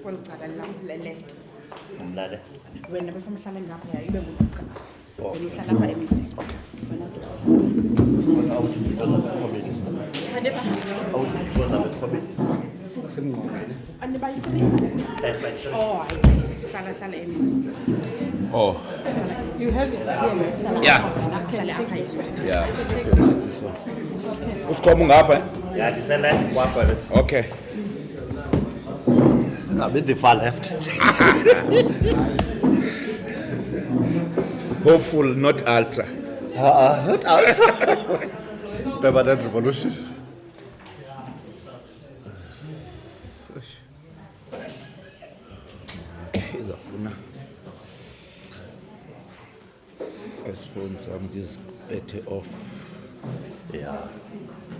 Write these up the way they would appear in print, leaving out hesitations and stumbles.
Kwelcala left. Umlale. Wena before mhlala ngapha ibe nguduka. Wena uhlala lapha emise. Okay. Wena duka. Awuthi because of the comedies. Hadeba. Awuthi because of the comedies. Simngqongane. Anibayifri? That's like Oh, hlala emise. Oh. You have it here. Yeah. Hlala apha iswe. Yeah. This one. Usikhoma ngapha? yeah, she said left one purpose. Okay. I'm in the far left. Hopeful, not ultra. Not out. Permanent revolution. Izafuna. As-phone some this better off. Yeah.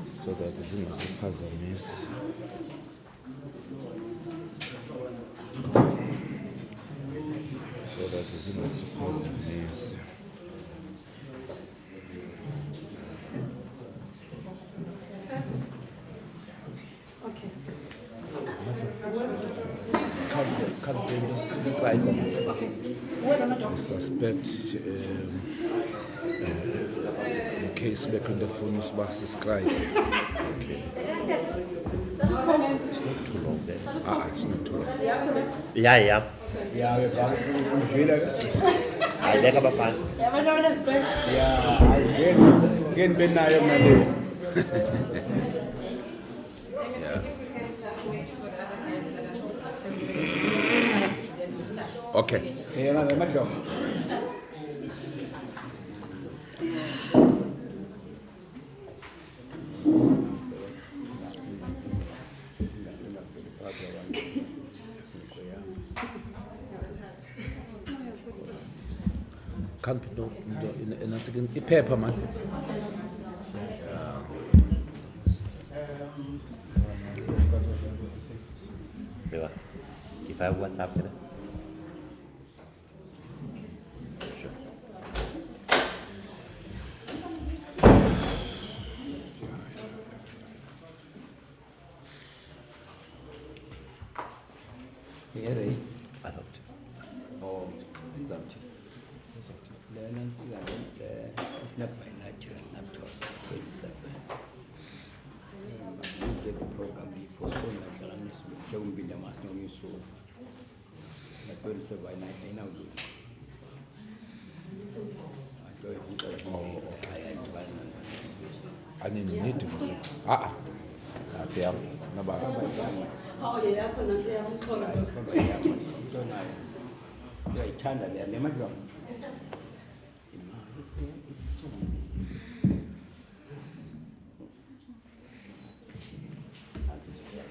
So that zingasiphazamisi. So that zingasiphazamisi. Okay. Can't be described. I suspect in case we can phone subscribe. Okay. It's not too long then. It's not too long. Yeah. I like about pants. Okay. Can't be no in paper man. Yeah. If I have WhatsApp, can I? Adopt. Oh, exactly. Then it's not by nature, not to us. It's get the program, the postpone like Salamis, don't be the master of your soul. Like when it's by night, I now do. I need to visit. That's it. No bad. Oh, yeah, I'm going to say I'm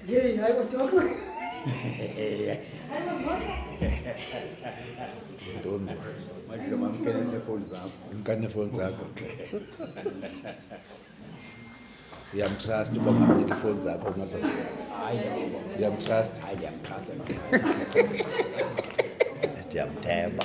yeah, I was talking. Don't know. I'm getting the phones up. I'm getting the phones up. Trust uba ngamnike ifoni zakho madlozi. Trust. Ndiyamthemba.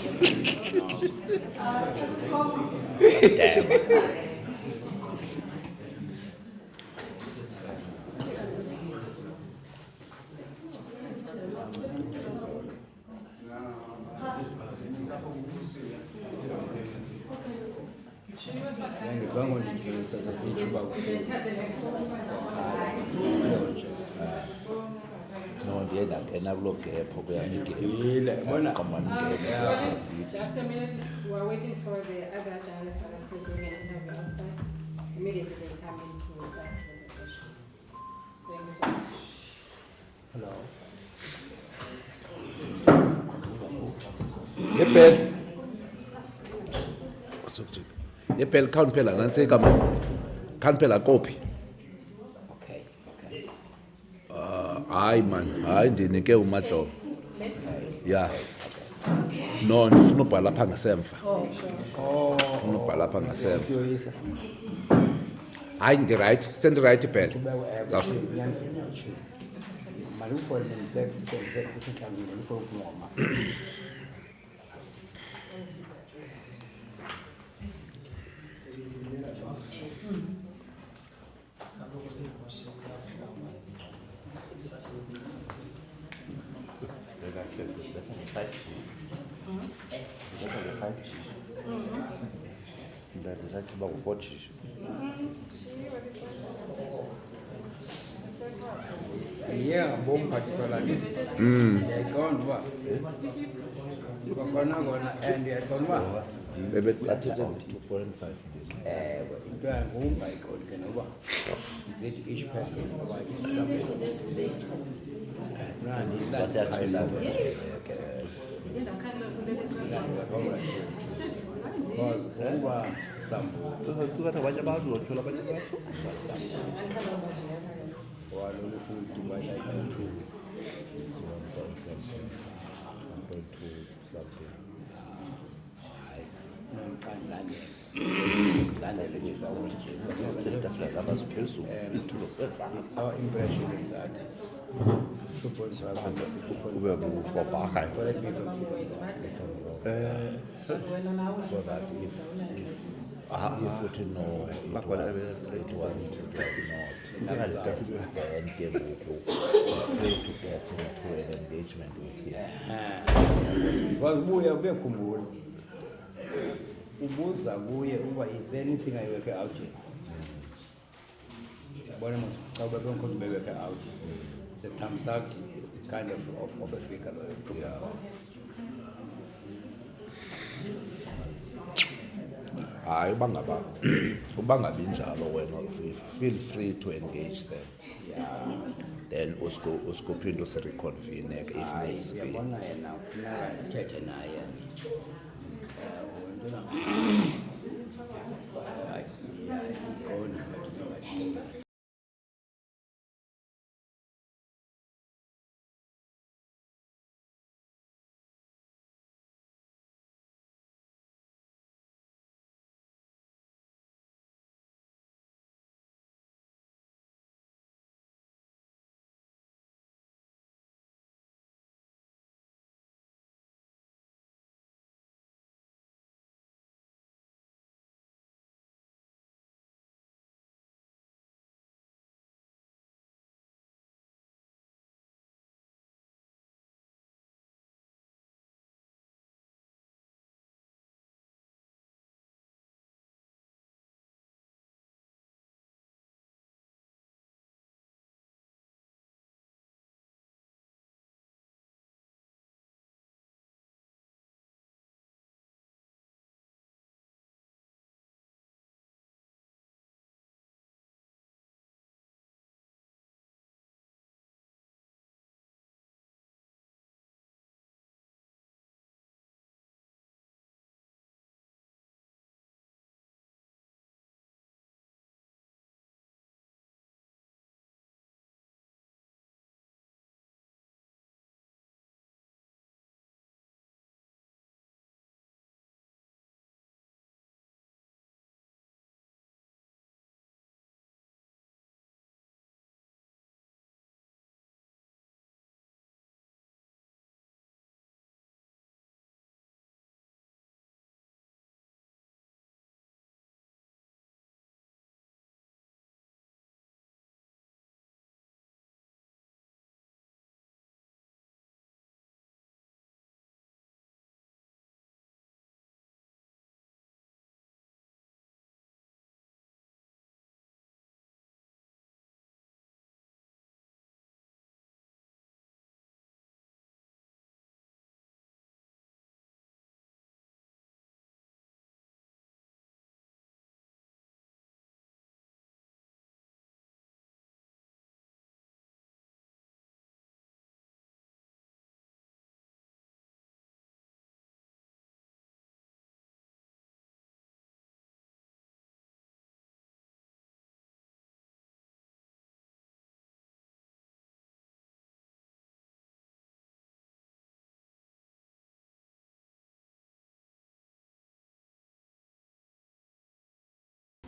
No, ndiye ndangena kuloo gap okuyami Just a minute, we're waiting for the other journalists that are still doing an interview outside. Immediately they come in to start the session. Thank you so much. Hello. Yepel. Yepel count phela nansi kama. Count phela copy. Okay. Hayi man, hayi ndinike umadlovu. Yeah. No, ndifuna ubhala lapha ngasemva. Ndifuna ubhala lapha ngasemva. Hayi ndi-right, send-right phela. Besser eine 5G. Besser eine 5G. Das heißt aber auch 4G. Yeah, bomb particular. They gone what? And they gone what? Bebeqathele 2.5 Into a home by God can over. That each person provides something. Basiyathola. Because over some Kukhona abanye abantu uthola abanye abantu. or only food to buy like 2. 1.2 something. Testafla abaziphezulu. Isithulo sesa. Our impression is that 2.5 Kube buforbaga. correct me if I'm wrong. So that if you know it was not, then they will fail to get to an engagement with him. Because we are very cool. Ubuza kuye uba is there anything I work out here? Bona must cover don't come work out. It's a thumbs up kind of a figure. Yeah. Hayi ubangabi njalo wena feel free to engage them. Yeah. Then uskuphinda usireconvene if needs be. Bona yena ufuna uthethe naye.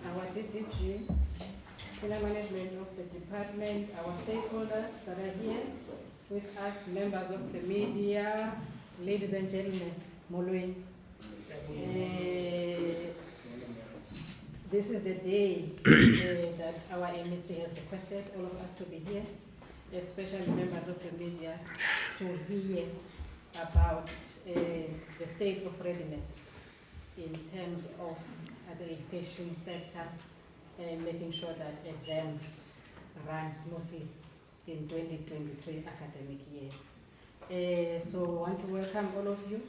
Our DDG, senior management of the department, our stakeholders that are here with us, members of the media, ladies and gentlemen, Molwe. This is the day that our MEC has requested all of us to be here, especially members of the media, to hear about the state of readiness in terms of the education sector, making sure that exams run smoothly in 2023 academic year. So we want to welcome all of you,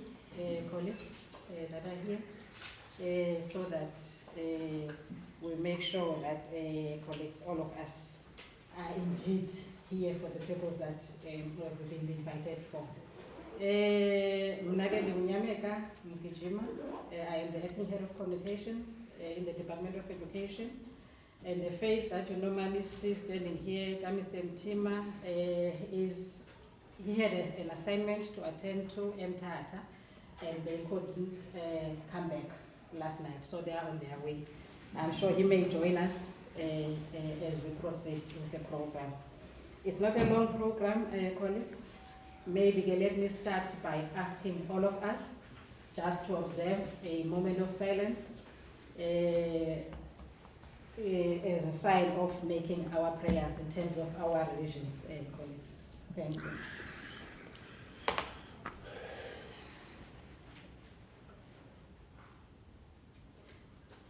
colleagues that are here, so that we make sure that, colleagues, all of us are indeed here for the purpose that we have been invited for. Mnake Unyameka Mkijima. I am the acting head of communications in the Department of Education. And the face that you normally see standing here, Mr. Mtima, he had an assignment to attend to Mtata, and they couldn't come back last night, so they are on their way. I'm sure he may join us as we proceed with the program. It's not a long program, colleagues. Maybe let me start by asking all of us just to observe a moment of silence as a sign of making our prayers in terms of our religions, colleagues. Thank you.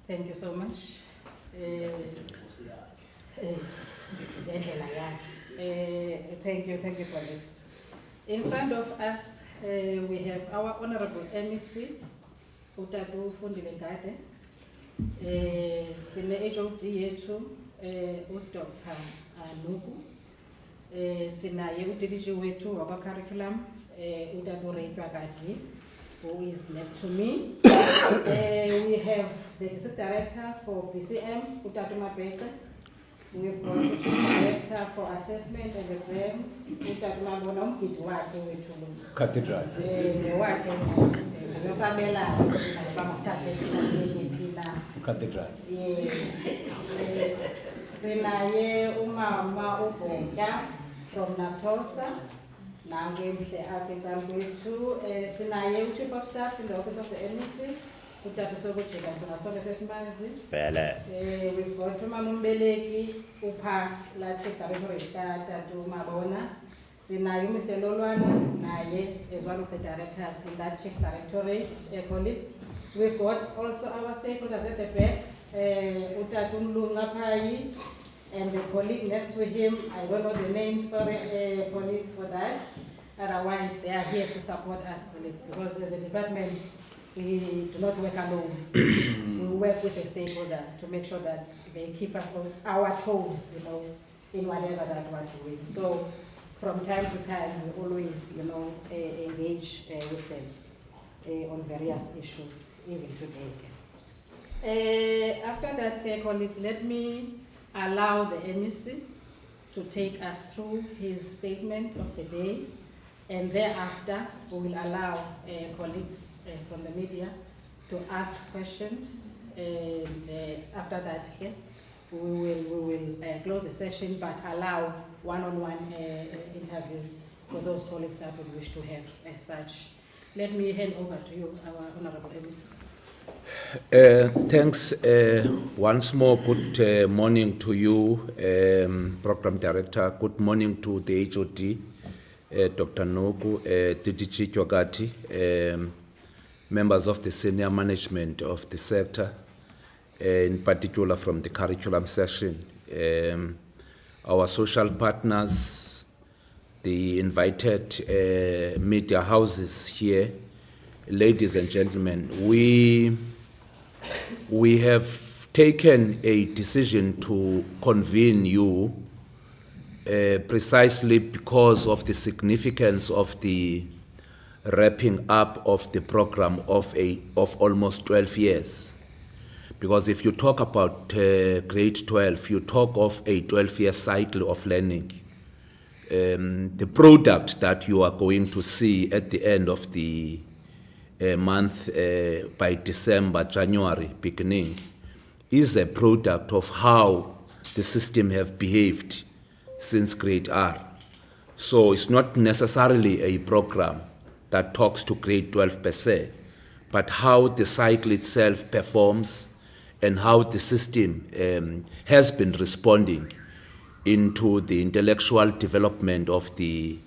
Thank you so much. Thank you for this. In front of us, we have our Honorable MEC, Utadu Fundilengade, Sine HOD yetu, Dr. Nuku, Sinaye udidiji wetu waka curriculum, Utadu Reitwagadi, who is next to me. We have the District Director for BCM, Utadu Mabeka. We've got the Director for Assessment and Exams, Utadu Mabona Mkitwake wetu. Cathedral. Cathedral. Yes. Sinaye umama ubonja from Natosa. Nangemhle article wethu. Sinaye Chief of Staff in the Office of the NEC. Utatusobujeka tunasonke sesimanzi. We've got umama umbeleki upha la Chief Director Tatu Mabona. Sinaye Mr. Lolwana naye as one of the directors in that Chief Directorate, colleagues. We've got also our stakeholders at the back, Utatu Mlunga Pai, and the colleague next to him. I don't know the name, sorry, colleague, for that. Otherwise, they are here to support us, colleagues, because as a department, we do not work alone. We work with the stakeholders to make sure that they keep us on our toes, in whatever that we're doing. So, from time to time, we always, engage with them on various issues, even today. After that, colleagues, let me allow the MEC to take us through his statement of the day, and thereafter we will allow colleagues from the media to ask questions, and after that we will close the session, but allow one-on-one interviews for those colleagues that would wish to have as such. Let me hand over to you, our Honorable MEC. Thanks once more. Good morning to you, Program Director. Good morning to the HOD, Dr. Nogu, DDG Chwagati, members of the senior management of the sector, in particular from the curriculum section, our social partners, the invited media houses here. Ladies and gentlemen, we have taken a decision to convene you precisely because of the significance of the wrapping up of the program of almost 12 years. Because if you talk about grade 12, you talk of a 12-year cycle of learning. The product that you are going to see at the end of the month, by December, January beginning, is a product of how the system have behaved since grade R. So it's not necessarily a program that talks to grade 12 per se, but how the cycle itself performs and how the system has been responding into the intellectual development of the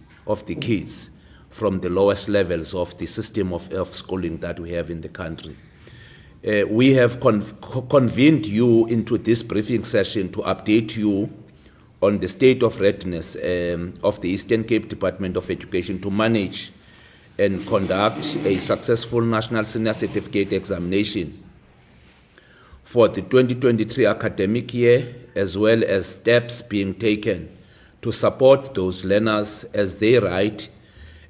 kids, from the lowest levels of the system of schooling that we have in the country. We have convened you into this briefing session to update you on the state of readiness of the Eastern Cape Department of Education to manage and conduct a successful National Senior Certificate examination for the 2023 academic year, as well as steps being taken to support those learners as they write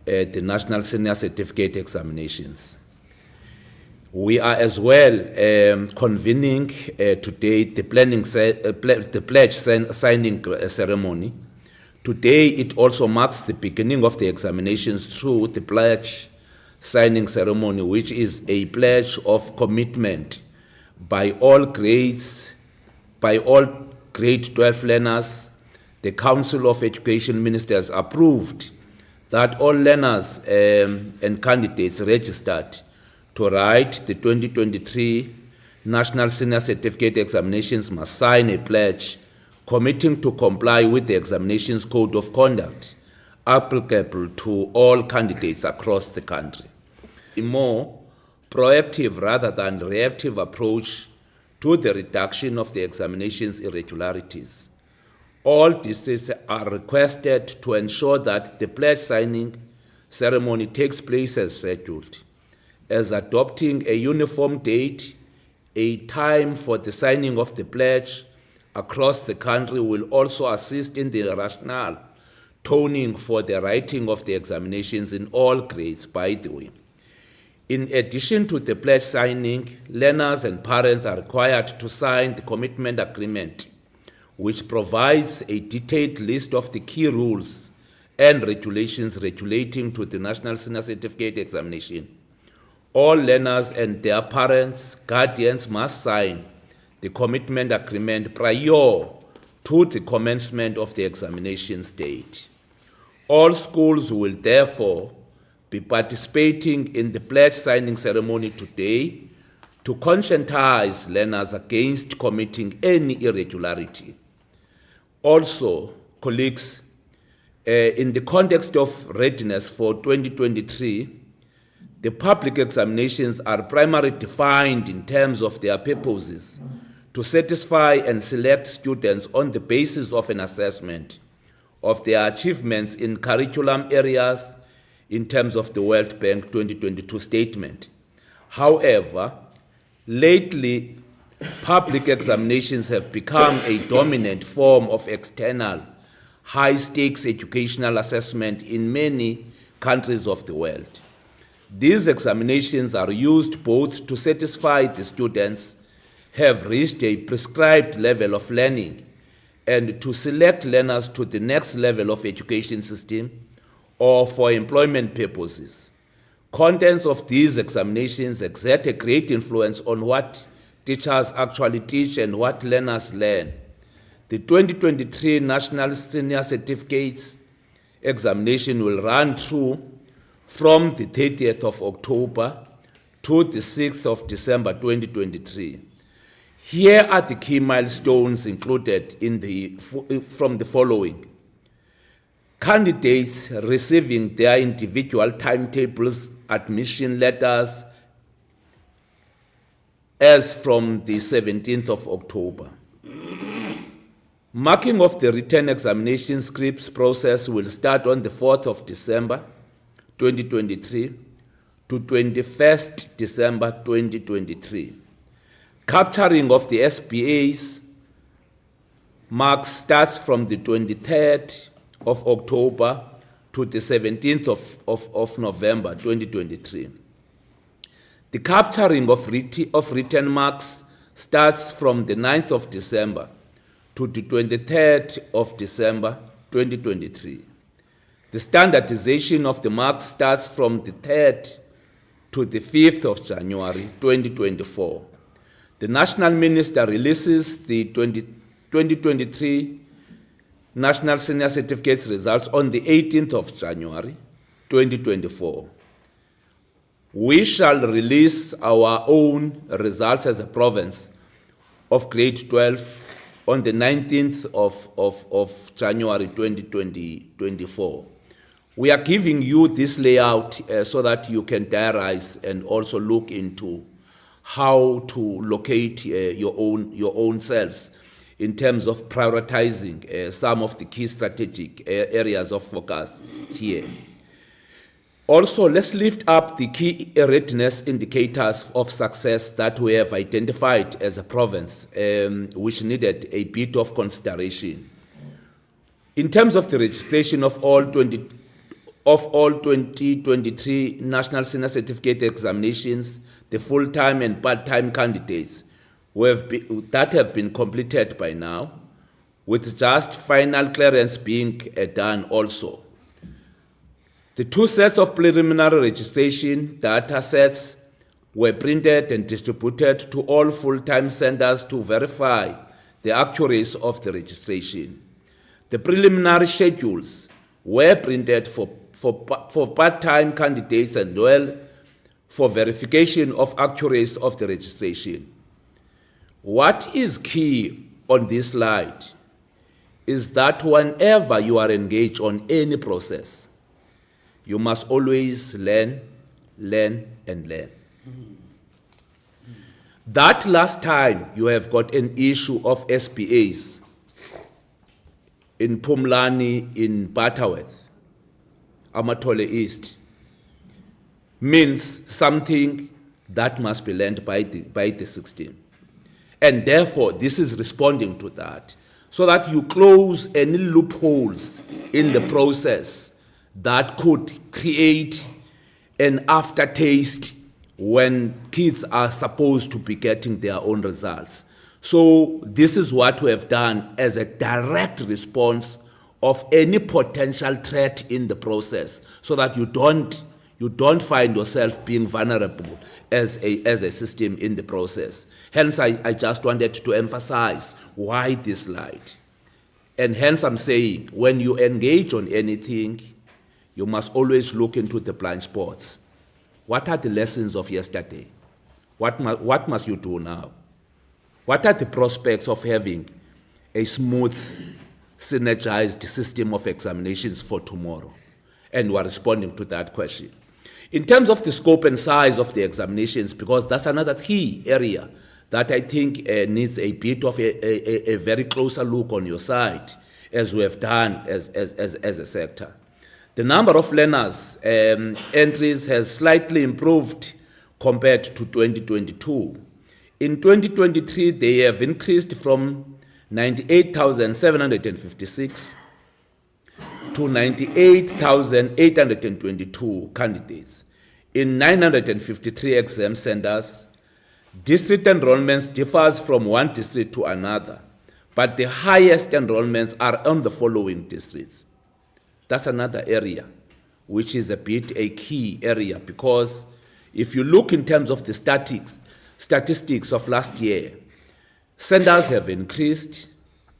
the National Senior Certificate examinations. We are as well convening today the pledge signing ceremony. Today it also marks the beginning of the examinations through the pledge signing ceremony, which is a pledge of commitment by all grade 12 learners. The Council of Education Ministers approved that all learners and candidates registered to write the 2023 National Senior Certificate examinations must sign a pledge committing to comply with the examinations code of conduct applicable to all candidates across the country. A more proactive rather than reactive approach to the reduction of the examinations irregularities. All districts are requested to ensure that the pledge signing ceremony takes place as scheduled, as adopting a uniform date, a time for the signing of the pledge across the country will also assist in the rationale toning for the writing of the examinations in all grades, by the way. In addition to the pledge signing, learners and parents are required to sign the commitment agreement, which provides a detailed list of the key rules and regulations relating to the National Senior Certificate examination. All learners and their parents, guardians must sign the commitment agreement prior to the commencement of the examination date. All schools will therefore be participating in the pledge signing ceremony today to conscientize learners against committing any irregularity. Also, colleagues, in the context of readiness for 2023, the public examinations are primarily defined in terms of their purposes to satisfy and select students on the basis of an assessment of their achievements in curriculum areas in terms of the World Bank 2022 statement. However, lately, public examinations have become a dominant form of external, high-stakes educational assessment in many countries of the world. These examinations are used both to satisfy the students have reached a prescribed level of learning and to select learners to the next level of education system or for employment purposes. Contents of these examinations exert a great influence on what teachers actually teach and what learners learn. The 2023 National Senior Certificates examination will run through from the 30th of October to the 6th of December 2023. Here are the key milestones included from the following. Candidates receiving their individual timetables, admission letters as from the 17th of October. Marking of the written examination scripts process will start on the 4th of December 2023 to 21st December 2023. Capturing of the SBA's marks starts from the 23rd of October to the 17th of November 2023. The capturing of written marks starts from the 9th of December to the 23rd of December 2023. The standardization of the marks starts from the 3rd to the 5th of January 2024. The National Minister releases the 2023 National Senior Certificates results on the 18th of January 2024. We shall release our own results as a province of grade 12 on the 19th of January 2024. We are giving you this layout so that you can diarize and also look into how to locate your own cells in terms of prioritizing some of the key strategic areas of focus here. Also, let's lift up the key readiness indicators of success that we have identified as a province, which needed a bit of consideration. In terms of the registration of all 2023 National Senior Certificate examinations, the full-time and part-time candidates that have been completed by now, with just final clearance being done also. The 2 sets of preliminary registration data sets were printed and distributed to all full-time centers to verify the accuracy of the registration. The preliminary schedules were printed for part-time candidates and well for verification of accuracy of the registration. What is key on this slide is that whenever you are engaged on any process, you must always learn, and learn. That last time you have got an issue of SPAs in Pumlani, in Butterworth, Amatole East, means something that must be learned by the system. And therefore, this is responding to that, so that you close any loopholes in the process that could create an aftertaste when kids are supposed to be getting their own results. So this is what we have done as a direct response of any potential threat in the process, so that you don't find yourself being vulnerable as a system in the process. Hence, I just wanted to emphasize why this slide. And hence I'm saying, when you engage on anything, you must always look into the blind spots. What are the lessons of yesterday? What must you do now? What are the prospects of having a smooth, synergized system of examinations for tomorrow? And we are responding to that question. In terms of the scope and size of the examinations, because that's another key area that I think needs a bit of a very closer look on your side, as we have done as a sector. The number of learners entries has slightly improved compared to 2022. In 2023, they have increased from 98,756 to 98,822 candidates. In 953 exam centers, district enrollments differs from one district to another, but the highest enrollments are on the following districts. That's another area, which is a bit a key area, because if you look in terms of the statistics of last year, centers have increased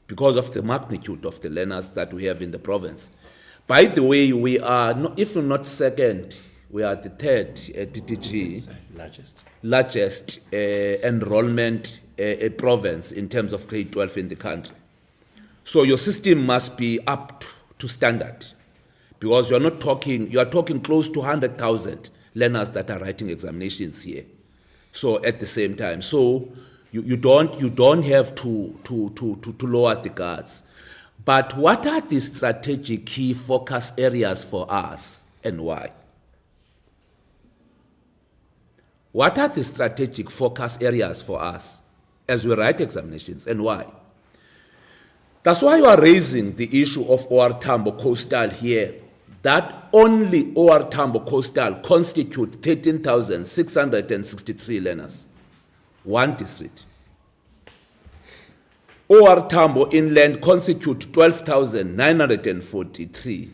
because of the magnitude of the learners that we have in the province. By the way, we are, if not second, we are the third DDG, largest enrollment province in terms of grade 12 in the country. So your system must be up to standard, because you are talking close to 100,000 learners that are writing examinations here. So at the same time, so you don't have to lower the guards. But what are the strategic key focus areas for us, and why? What are the strategic focus areas for us as we write examinations, and why? That's why you are raising the issue of OR Tambo Coastal here, that only OR Tambo Coastal constitute 13,663 learners, one district. OR Tambo Inland constitute 12,943.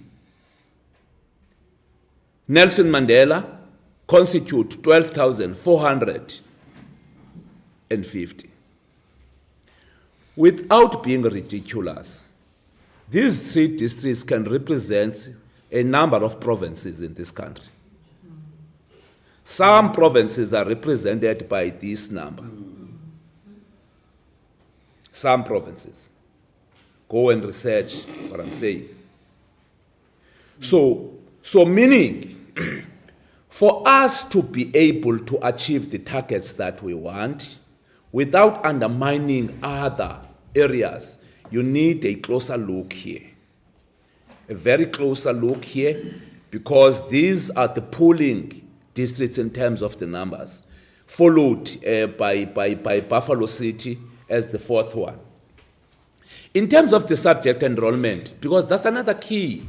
Nelson Mandela constitute 12,450. Without being ridiculous, these 3 districts can represent a number of provinces in this country. Some provinces are represented by this number. Some provinces. Go and research what I'm saying. So So meaning, for us to be able to achieve the targets that we want without undermining other areas, you need a closer look here. A very closer look here, because these are the polling districts in terms of the numbers, followed by Buffalo City as the fourth one. In terms of the subject enrollment, because that's another key,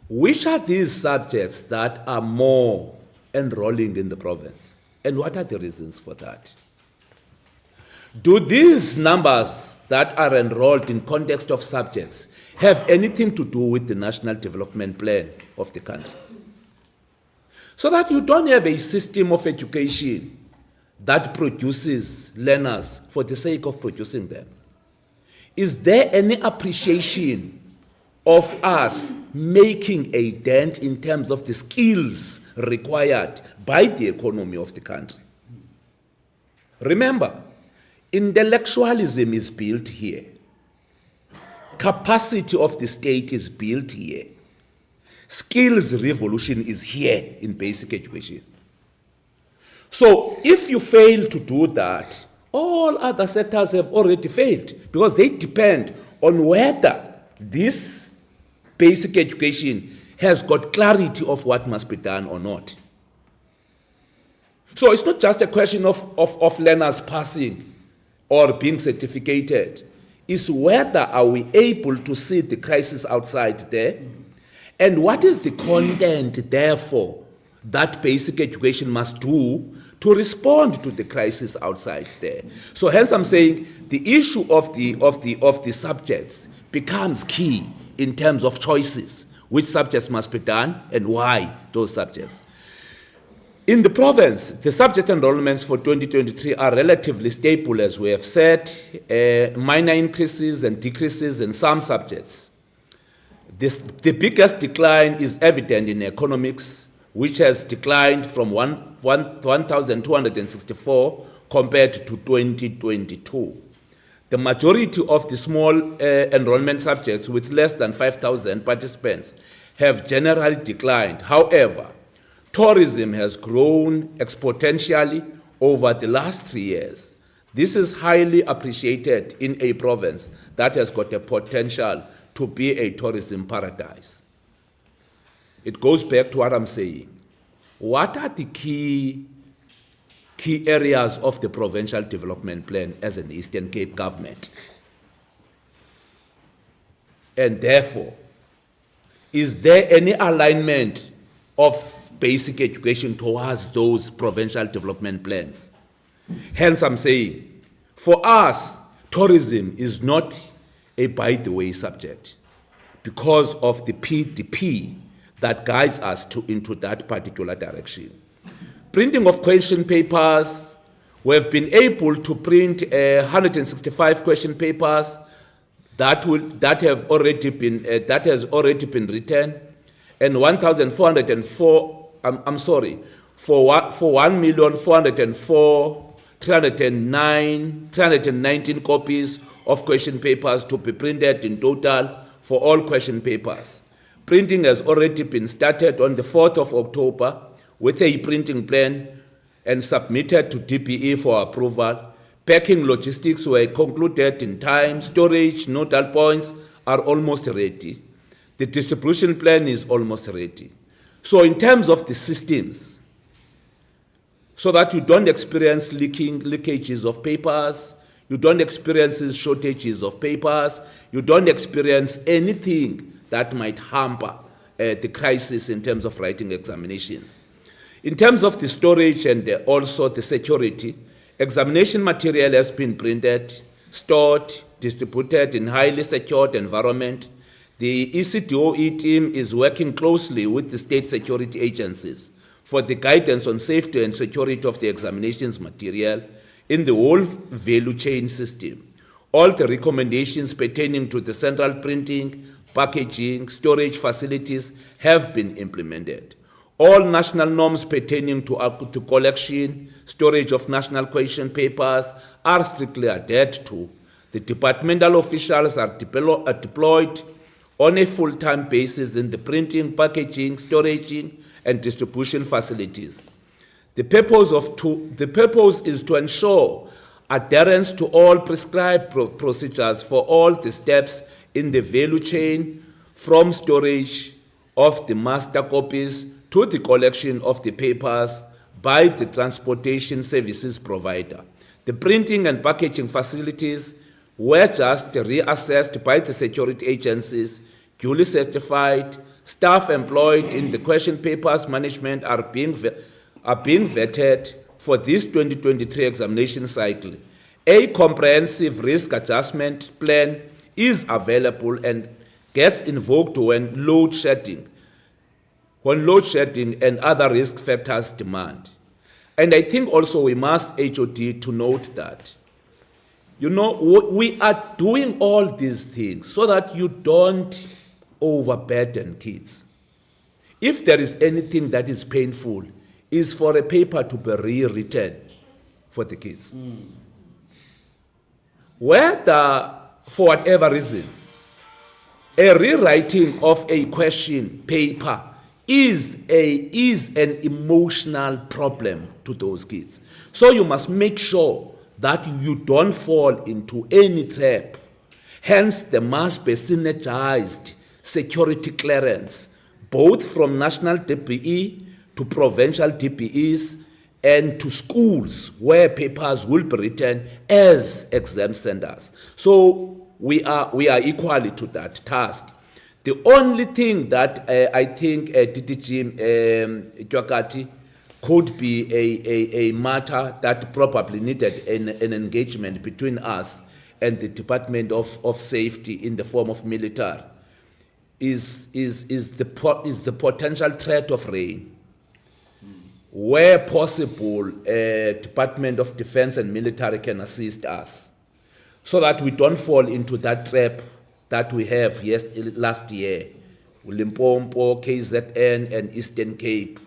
which are these subjects that are more enrolling in the province? And what are the reasons for that? Do these numbers that are enrolled in context of subjects have anything to do with the national development plan of the country? So that you don't have a system of education that produces learners for the sake of producing them. Is there any appreciation of us making a dent in terms of the skills required by the economy of the country? Remember, intellectualism is built here. Capacity of the state is built here. Skills revolution is here in basic education. So if you fail to do that, all other sectors have already failed, because they depend on whether this basic education has got clarity of what must be done or not. So it's not just a question of learners passing or being certificated. It's whether are we able to see the crisis outside there, and what is the content, therefore, that basic education must do to respond to the crisis outside there. So hence I'm saying the issue of the subjects becomes key in terms of choices, which subjects must be done and why those subjects. In the province, the subject enrollments for 2023 are relatively stable, as we have said, minor increases and decreases in some subjects. The biggest decline is evident in economics, which has declined from 1,264 compared to 2022. The majority of the small enrollment subjects with less than 5,000 participants have generally declined. However, tourism has grown exponentially over the last 3 years. This is highly appreciated in a province that has got a potential to be a tourism paradise. It goes back to what I'm saying. What are the key areas of the provincial development plan as an Eastern Cape government? And therefore, is there any alignment of basic education towards those provincial development plans? Hence, I'm saying, for us, tourism is not a by-the-way subject because of the PDP that guides us into that particular direction. Printing of question papers, we have been able to print 165 question papers that has already been written, and 1,404. For 1,404,319 copies of question papers to be printed in total for all question papers. Printing has already been started on the 4th of October with a printing plan and submitted to DPE for approval. Packing logistics were concluded in time. Storage, nodal points are almost ready. The distribution plan is almost ready. So in terms of the systems, so that you don't experience leakages of papers, you don't experience shortages of papers, you don't experience anything that might hamper the crisis in terms of writing examinations. In terms of the storage and also the security, examination material has been printed, stored, distributed in highly secured environment. The ECDOE team is working closely with the state security agencies for the guidance on safety and security of the examinations material in the whole value chain system. All the recommendations pertaining to the central printing, packaging, storage facilities have been implemented. All national norms pertaining to collection, storage of national question papers are strictly adhered to. The departmental officials are deployed on a full-time basis in the printing, packaging, storage, and distribution facilities. The purpose is to ensure adherence to all prescribed procedures for all the steps in the value chain, from storage of the master copies to the collection of the papers by the transportation services provider. The printing and packaging facilities were just reassessed by the security agencies, duly certified. Staff employed in the question papers management are being vetted for this 2023 examination cycle. A comprehensive risk adjustment plan is available and gets invoked when load shedding and other risk factors demand. And I think also we must HOD to note that, we are doing all these things so that you don't overburden kids. If there is anything that is painful, is for a paper to be rewritten for the kids. Whether, for whatever reasons, a rewriting of a question paper is an emotional problem to those kids. So you must make sure that you don't fall into any trap. Hence, there must be synergized security clearance, both from national DPE to provincial DPEs and to schools where papers will be written as exam centers. So we are equally to that task. The only thing that I think DDG Twakati could be a matter that probably needed an engagement between us and the Department of Safety in the form of military is the potential threat of rain. Where possible, Department of Defense and military can assist us so that we don't fall into that trap that we have last year, Limpopo, KZN, and Eastern Cape,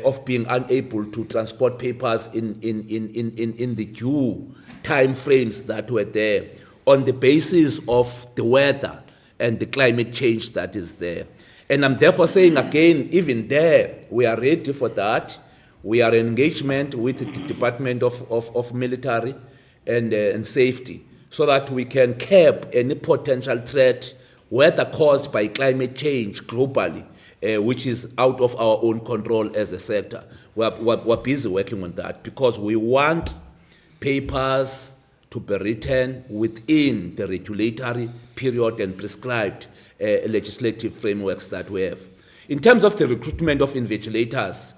of being unable to transport papers in the due time frames that were there on the basis of the weather and the climate change that is there. And I'm therefore saying again, even there, we are ready for that. We are in engagement with the Department of Military and Safety so that we can curb any potential threat, whether caused by climate change globally, which is out of our own control as a sector. We're busy working on that because we want papers to be written within the regulatory period and prescribed legislative frameworks that we have. In terms of the recruitment of invigilators,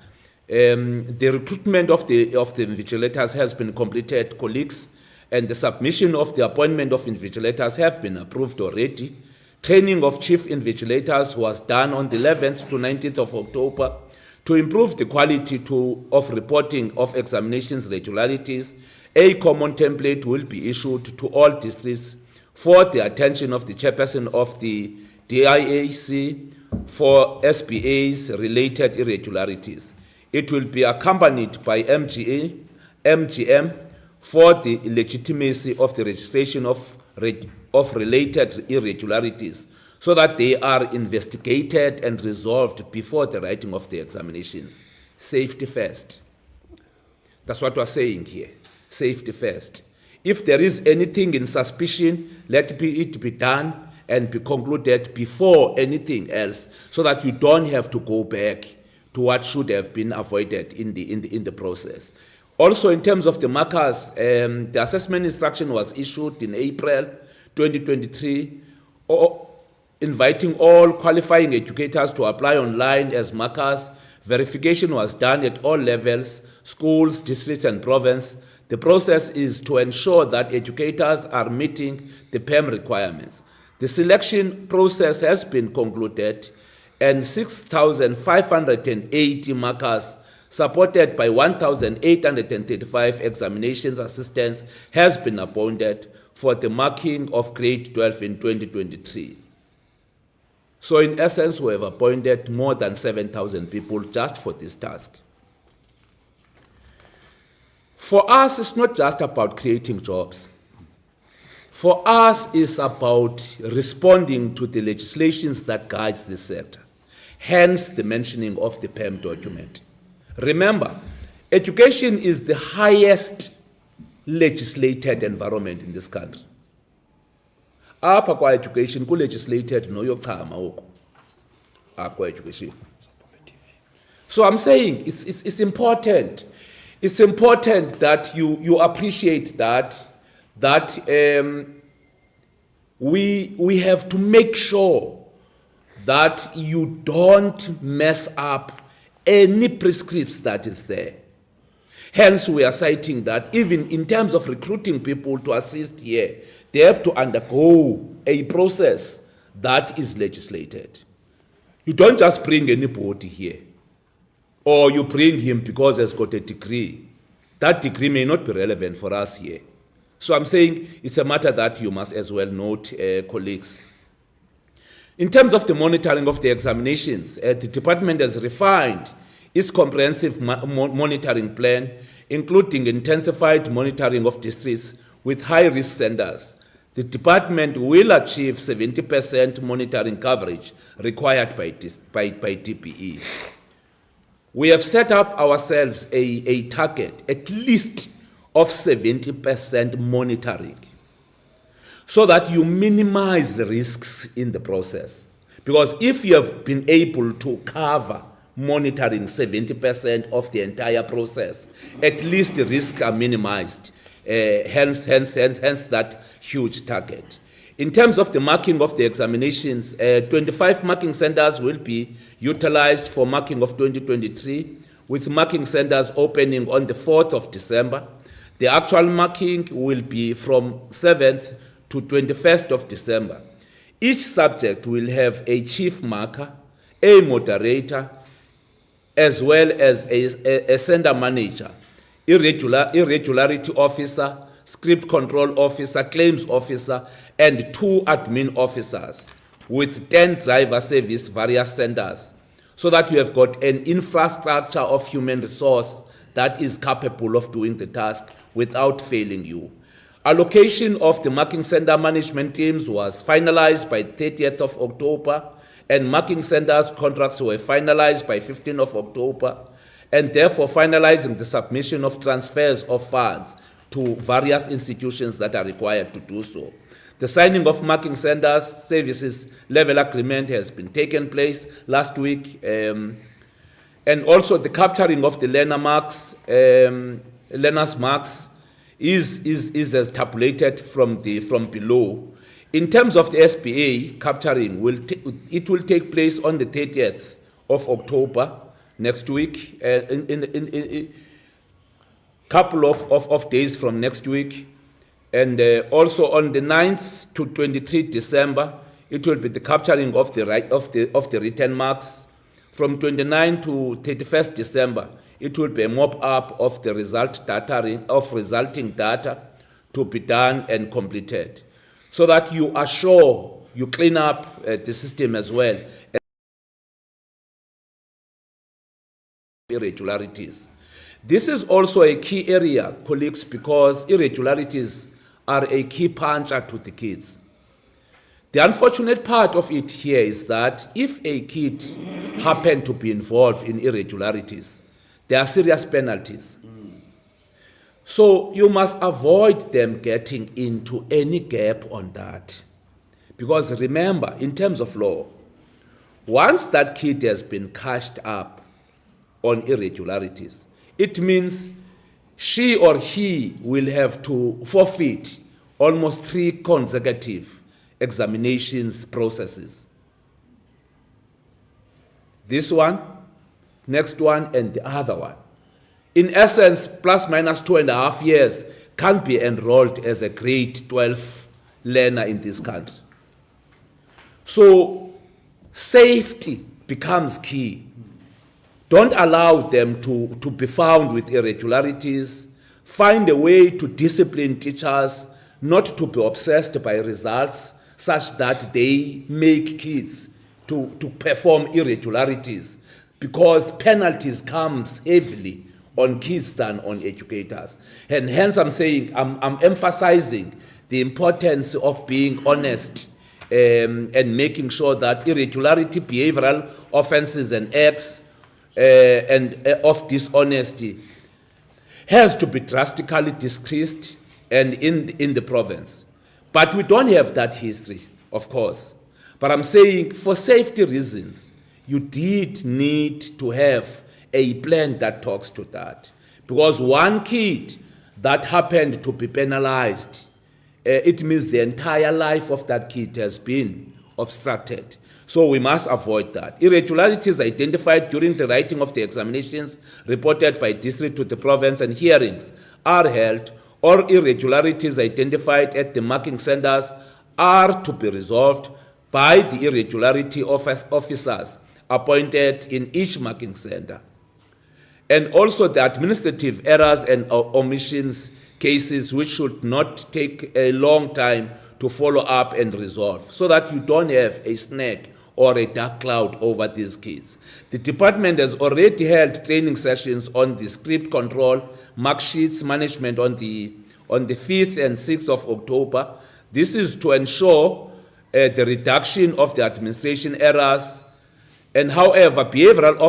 the recruitment of the invigilators has been completed, colleagues, and the submission of the appointment of invigilators have been approved already. Training of chief invigilators was done on the 11th to 19th of October to improve the quality of reporting of examinations regularities. A common template will be issued to all districts for the attention of the chairperson of the DIAC for SBA's related irregularities. It will be accompanied by MGM for the legitimacy of the registration of related irregularities so that they are investigated and resolved before the writing of the examinations. Safety first. That's what we're saying here. Safety first. If there is anything in suspicion, let it be done and be concluded before anything else so that you don't have to go back to what should have been avoided in the process. Also, in terms of the markers, the assessment instruction was issued in April 2023, inviting all qualifying educators to apply online as markers. Verification was done at all levels, schools, districts, and province. The process is to ensure that educators are meeting the PEM requirements. The selection process has been concluded, and 6,580 markers supported by 1,835 examinations assistants has been appointed for the marking of grade 12 in 2023. So in essence, we have appointed more than 7,000 people just for this task. For us, it's not just about creating jobs. for us is about responding to the legislations that guides this sector, hence the mentioning of the PEM document. Remember, education is the highest legislated environment in this country. Apha kwa education ku-legislated noyochama oku apha kwa education. So I'm saying it's important. It's important that you appreciate that we have to make sure that you don't mess up any prescripts that is there. Hence, we are citing that even in terms of recruiting people to assist here, they have to undergo a process that is legislated. You don't just bring anybody here, or you bring him because he's got a degree. That degree may not be relevant for us here. So I'm saying it's a matter that you must as well note, colleagues. In terms of the monitoring of the examinations, the department has refined its comprehensive monitoring plan, including intensified monitoring of districts with high-risk centers. The department will achieve 70% monitoring coverage required by DPE. We have set up ourselves a target, at least of 70% monitoring, so that you minimize the risks in the process. Because if you have been able to cover monitoring 70% of the entire process, at least the risks are minimized. Hence that huge target. In terms of the marking of the examinations, 25 marking centers will be utilized for marking of 2023, with marking centers opening on the 4th of December. The actual marking will be from 7th to 21st of December. Each subject will have a chief marker, a moderator, as well as a center manager, irregularity officer, script control officer, claims officer, and 2 admin officers with 10 driver service various centers, so that you have got an infrastructure of human resource that is capable of doing the task without failing you. Allocation of the marking center management teams was finalized by 30th of October, and marking centers contracts were finalized by 15th of October, and therefore finalizing the submission of transfers of funds to various institutions that are required to do so. The signing of marking centers services level agreement has been taken place last week, and also the capturing of the learner marks, learners marks is as tabulated from below. In terms of the SPA capturing, it will take place on the 30th of October next week, in a couple of days from next week, and also on the 9th to 23 December, it will be the capturing of the written marks. From 29 to 31st December, it will be a mop-up of the resulting data to be done and completed, so that you are sure you clean up the system as well. Irregularities. This is also a key area, colleagues, because irregularities are a key puncher to the kids. The unfortunate part of it here is that if a kid happened to be involved in irregularities, there are serious penalties. So you must avoid them getting into any gap on that. Because remember, in terms of law, once that kid has been cashed up on irregularities, it means she or he will have to forfeit almost 3 consecutive examinations processes. This one, next one, and the other one. In essence, plus minus 2.5 years can't be enrolled as a grade 12 learner in this country. So safety becomes key. Don't allow them to be found with irregularities. Find a way to discipline teachers not to be obsessed by results such that they make kids to perform irregularities, because penalties comes heavily on kids than on educators. And hence I'm saying, I'm emphasizing the importance of being honest and making sure that irregularity, behavioral offenses and acts of dishonesty has to be drastically decreased and in the province. But we don't have that history, of course. But I'm saying for safety reasons, you did need to have a plan that talks to that. Because one kid that happened to be penalized, it means the entire life of that kid has been obstructed. So we must avoid that. Irregularities identified during the writing of the examinations reported by district to the province and hearings are held, or irregularities identified at the marking centers are to be resolved by the irregularity officers appointed in each marking center. And also the administrative errors and omissions cases which should not take a long time to follow up and resolve, so that you don't have a snag or a dark cloud over these kids. The department has already held training sessions on the script control, mark sheets management on the 5th and 6th of October. This is to ensure the reduction of the administration errors. And however, behavioral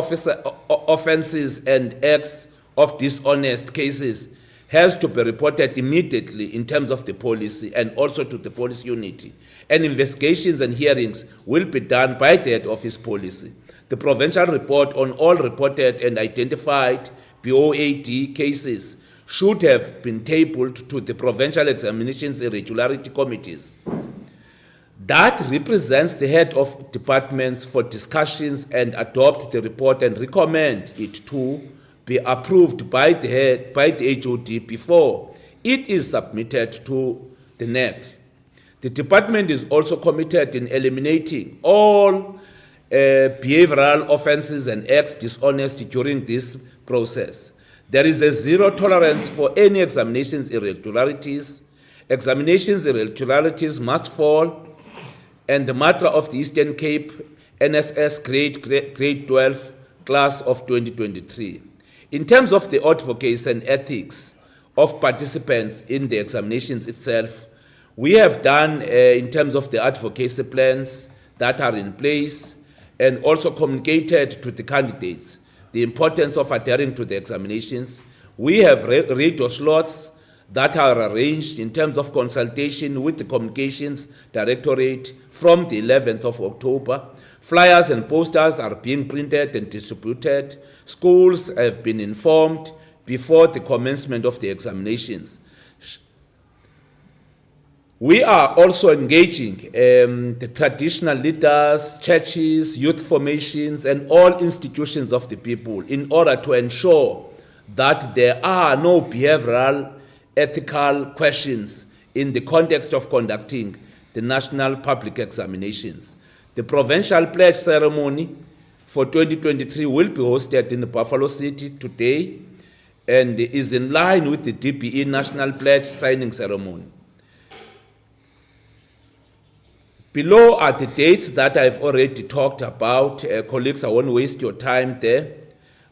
offenses and acts of dishonest cases has to be reported immediately in terms of the policy and also to the police unit. And investigations and hearings will be done by the head office policy. The provincial report on all reported and identified BOAD cases should have been tabled to the provincial examinations irregularity committees. That represents the head of departments for discussions and adopt the report and recommend it to be approved by the HOD before it is submitted to the NEC. The department is also committed in eliminating all behavioral offenses and acts dishonesty during this process. There is a zero tolerance for any examinations irregularities. Examinations irregularities must fall, and the matter of the Eastern Cape NSS grade 12 class of 2023. In terms of the advocacy and ethics of participants in the examinations itself, we have done in terms of the advocacy plans that are in place and also communicated to the candidates the importance of adhering to the examinations. We have radio slots that are arranged in terms of consultation with the Communications Directorate from the 11th of October. Flyers and posters are being printed and distributed. Schools have been informed before the commencement of the examinations. We are also engaging the traditional leaders, churches, youth formations, and all institutions of the people in order to ensure that there are no behavioral, ethical questions in the context of conducting the national public examinations. The provincial pledge ceremony for 2023 will be hosted in Buffalo City today and is in line with the DPE National Pledge signing ceremony. Below are the dates that I've already talked about. Colleagues, I won't waste your time there.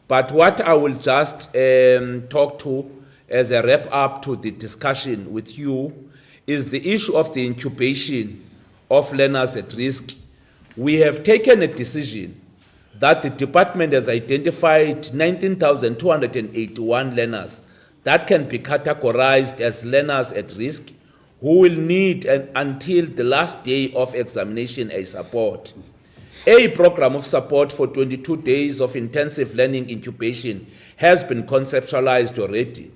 But what I will just talk to as a wrap up to the discussion with you is the issue of the incubation of learners at risk. We have taken a decision that the department has identified 19,281 learners that can be categorized as learners at risk who will need until the last day of examination a support. A program of support for 22 days of intensive learning incubation has been conceptualized already.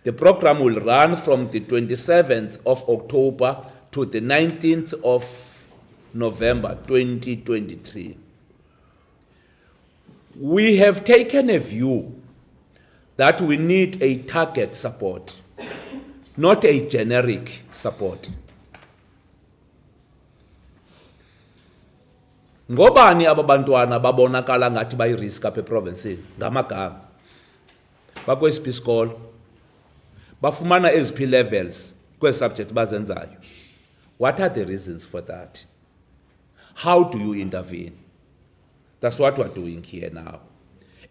The program will run from the 27th of October to the 19th of November 2023. We have taken a view that we need a target support, not a generic support. Ngobani ababantwana babonakala ngathi bayirisk apha eprovinceni ngamagama bakwesiphi isikolo bafumana eziphi levels kwesubject bazenzayo. What are the reasons for that? How do you intervene? That's what we're doing here now.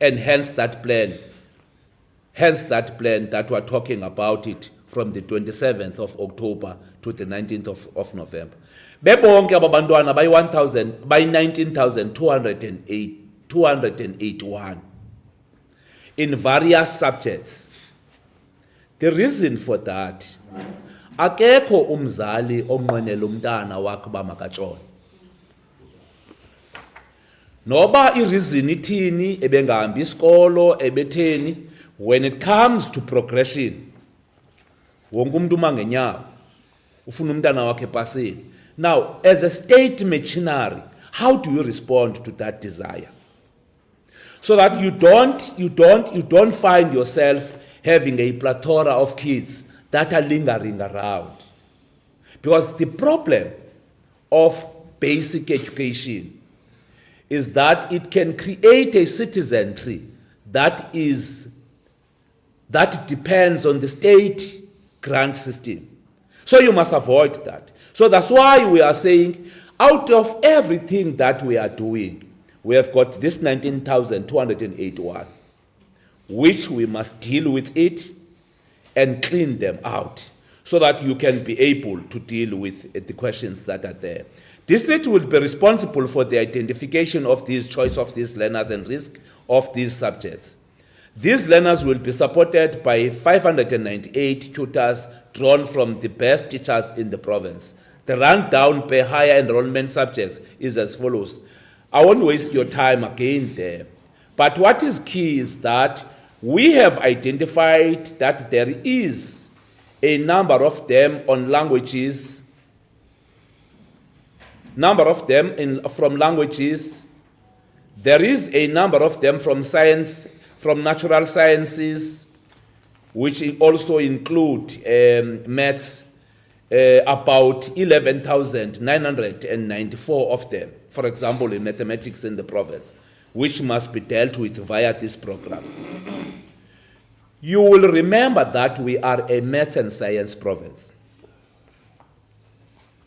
And hence that plan Hence that plan that we're talking about it from the 27th of October to the 19th of November. Bebonke abantwana by 19,281 in various subjects. The reason for that, akekho umzali onqwenela umntana wakhe uba makatshone. Noba ireason ithini ebengahambi isikolo ebetheni, when it comes to progression, wonke umuntu uma ngenyawo ufuna umntana wakhe epasile. Now, as a state machinery, how do you respond to that desire? So that you don't find yourself having a plethora of kids that are lingering around. Because the problem of basic education is that it can create a citizenry that depends on the state grant system. So you must avoid that. So that's why we are saying, out of everything that we are doing, we have got this 19,281, which we must deal with it and clean them out so that you can be able to deal with the questions that are there. District will be responsible for the identification of these choice of these learners and risk of these subjects. These learners will be supported by 598 tutors drawn from the best teachers in the province. The rundown per higher enrollment subjects is as follows. I won't waste your time again there. But what is key is that we have identified that there is a number of them on languages, from languages. There is a number of them from science, from natural sciences, which also include maths, about 11,994 of them, for example, in mathematics in the province, which must be dealt with via this program. You will remember that we are a maths and science province.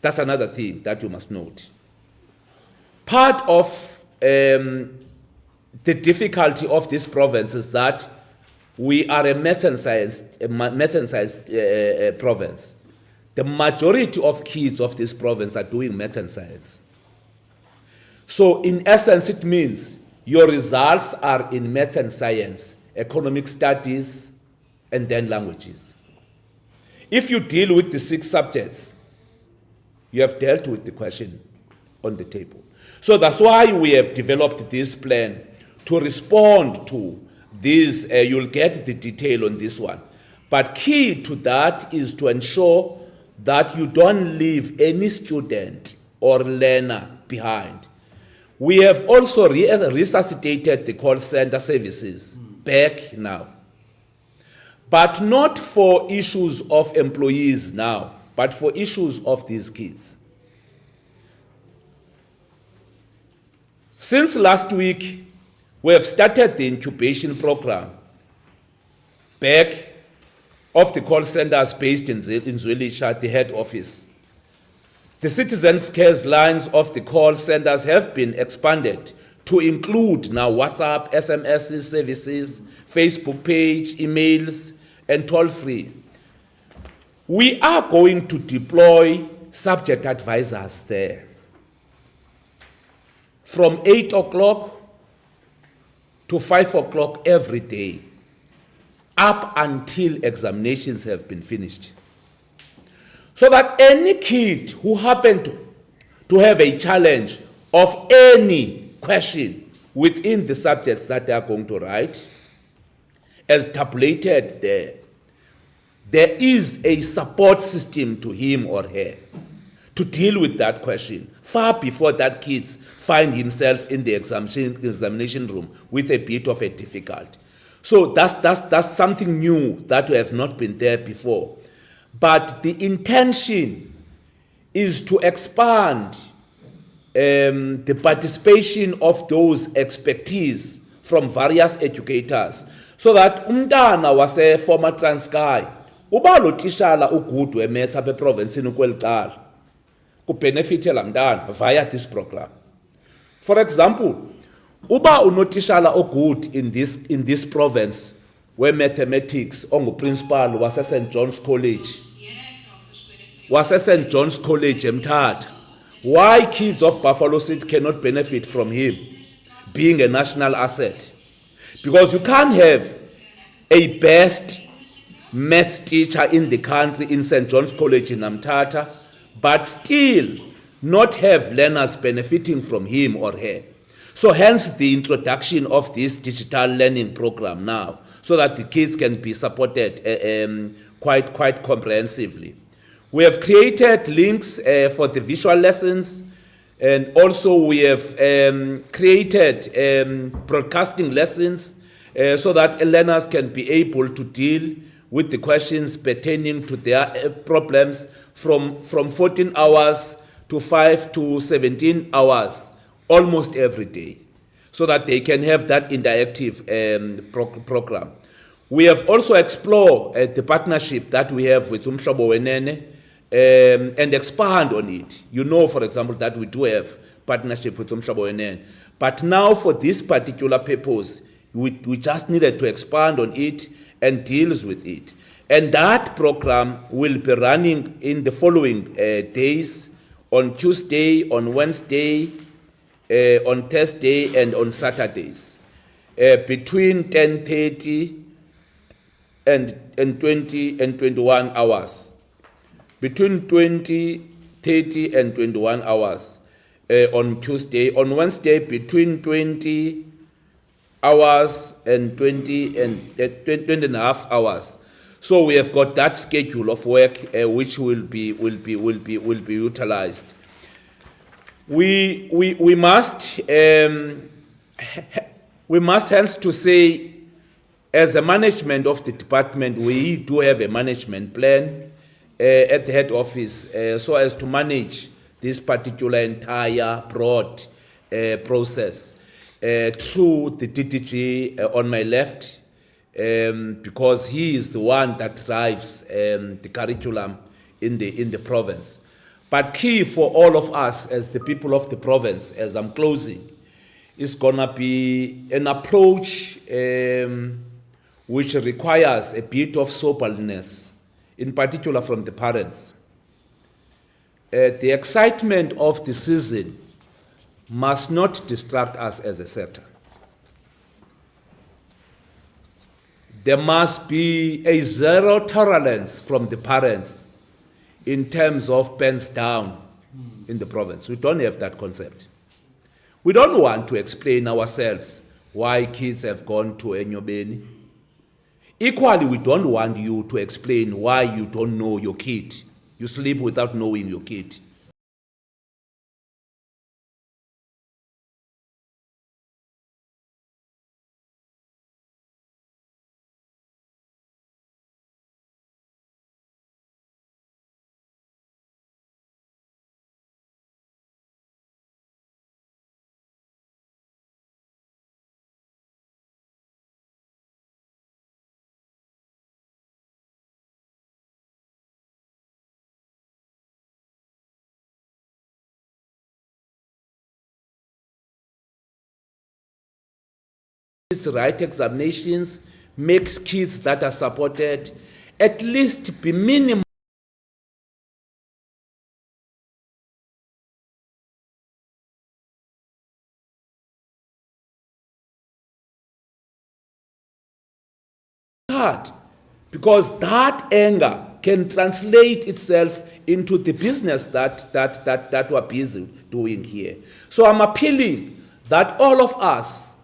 That's another thing that you must note. Part of the difficulty of this province is that we are a maths and science province. The majority of kids of this province are doing maths and science. So in essence, it means your results are in maths and science, economic studies, and then languages. If you deal with the 6 subjects, you have dealt with the question on the table. So that's why we have developed this plan to respond to this. You'll get the detail on this one. But key to that is to ensure that you don't leave any student or learner behind. We have also resuscitated the call center services back now. But not for issues of employees now, but for issues of these kids. Since last week, we have started the incubation program back of the call centers based in Zwelisha, the head office. The citizens' care lines of the call centers have been expanded to include now WhatsApp, SMS services, Facebook page, emails, and toll-free. We are going to deploy subject advisors there from 8 o'clock to 5 o'clock every day, up until examinations have been finished. So that any kid who happened to have a challenge of any question within the subjects that they are going to write, as tabulated there, there is a support system to him or her to deal with that question far before that kid find himself in the examination room with a bit of a difficulty. So that's something new that have not been there before. But the intention is to expand the participation of those expertise from various educators, so that umntana wase former Transkei uba lo tishala ugood wemetha be province kwelcala ku benefit la mntana via this program. For example, uba unotishala ogood in this province we-mathematics onguprincipal wase-St. John's College. Wase-St. John's College eMthatha. Why kids of Buffalo City cannot benefit from him being a national asset? Because you can't have a best maths teacher in the country in St. John's College in eMthatha, but still not have learners benefiting from him or her. So hence the introduction of this digital learning program now, so that the kids can be supported quite comprehensively. We have created links for the visual lessons, and also we have created broadcasting lessons so that learners can be able to deal with the questions pertaining to their problems from 14 hours to 5 to 17 hours almost every day, so that they can have that interactive program. We have also explored the partnership that we have with Umhlobo Wenene and expand on it. You know, for example, that we do have partnership with Umhlobo Wenene. But now for this particular purpose, we just needed to expand on it and deals with it. And that program will be running in the following days, on Tuesday, on Wednesday, on Thursday, and on Saturdays, between 10:30 and 20 and 21 hours. Between 20:30 and 21 hours on Tuesday. On Wednesday, between 20 hours and 20 and a half hours. So we have got that schedule of work which will be utilized. We must hence to say, as a management of the department, we do have a management plan at the head office so as to manage this particular entire broad process through the DDG on my left, because he is the one that drives the curriculum in the province. But key for all of us as the people of the province, as I'm closing, is gonna be an approach which requires a bit of soberness, in particular from the parents. The excitement of the season must not distract us as a sector. There must be a zero tolerance from the parents in terms of pens down in the province. We don't have that concept. We don't want to explain ourselves why kids have gone to Enyobeni. Equally, we don't want you to explain why you don't know your kid. You sleep without knowing your kid. Right examinations makes kids that are supported at least be minimum hard, because that anger can translate itself into the business that we're busy doing here. So I'm appealing that all of us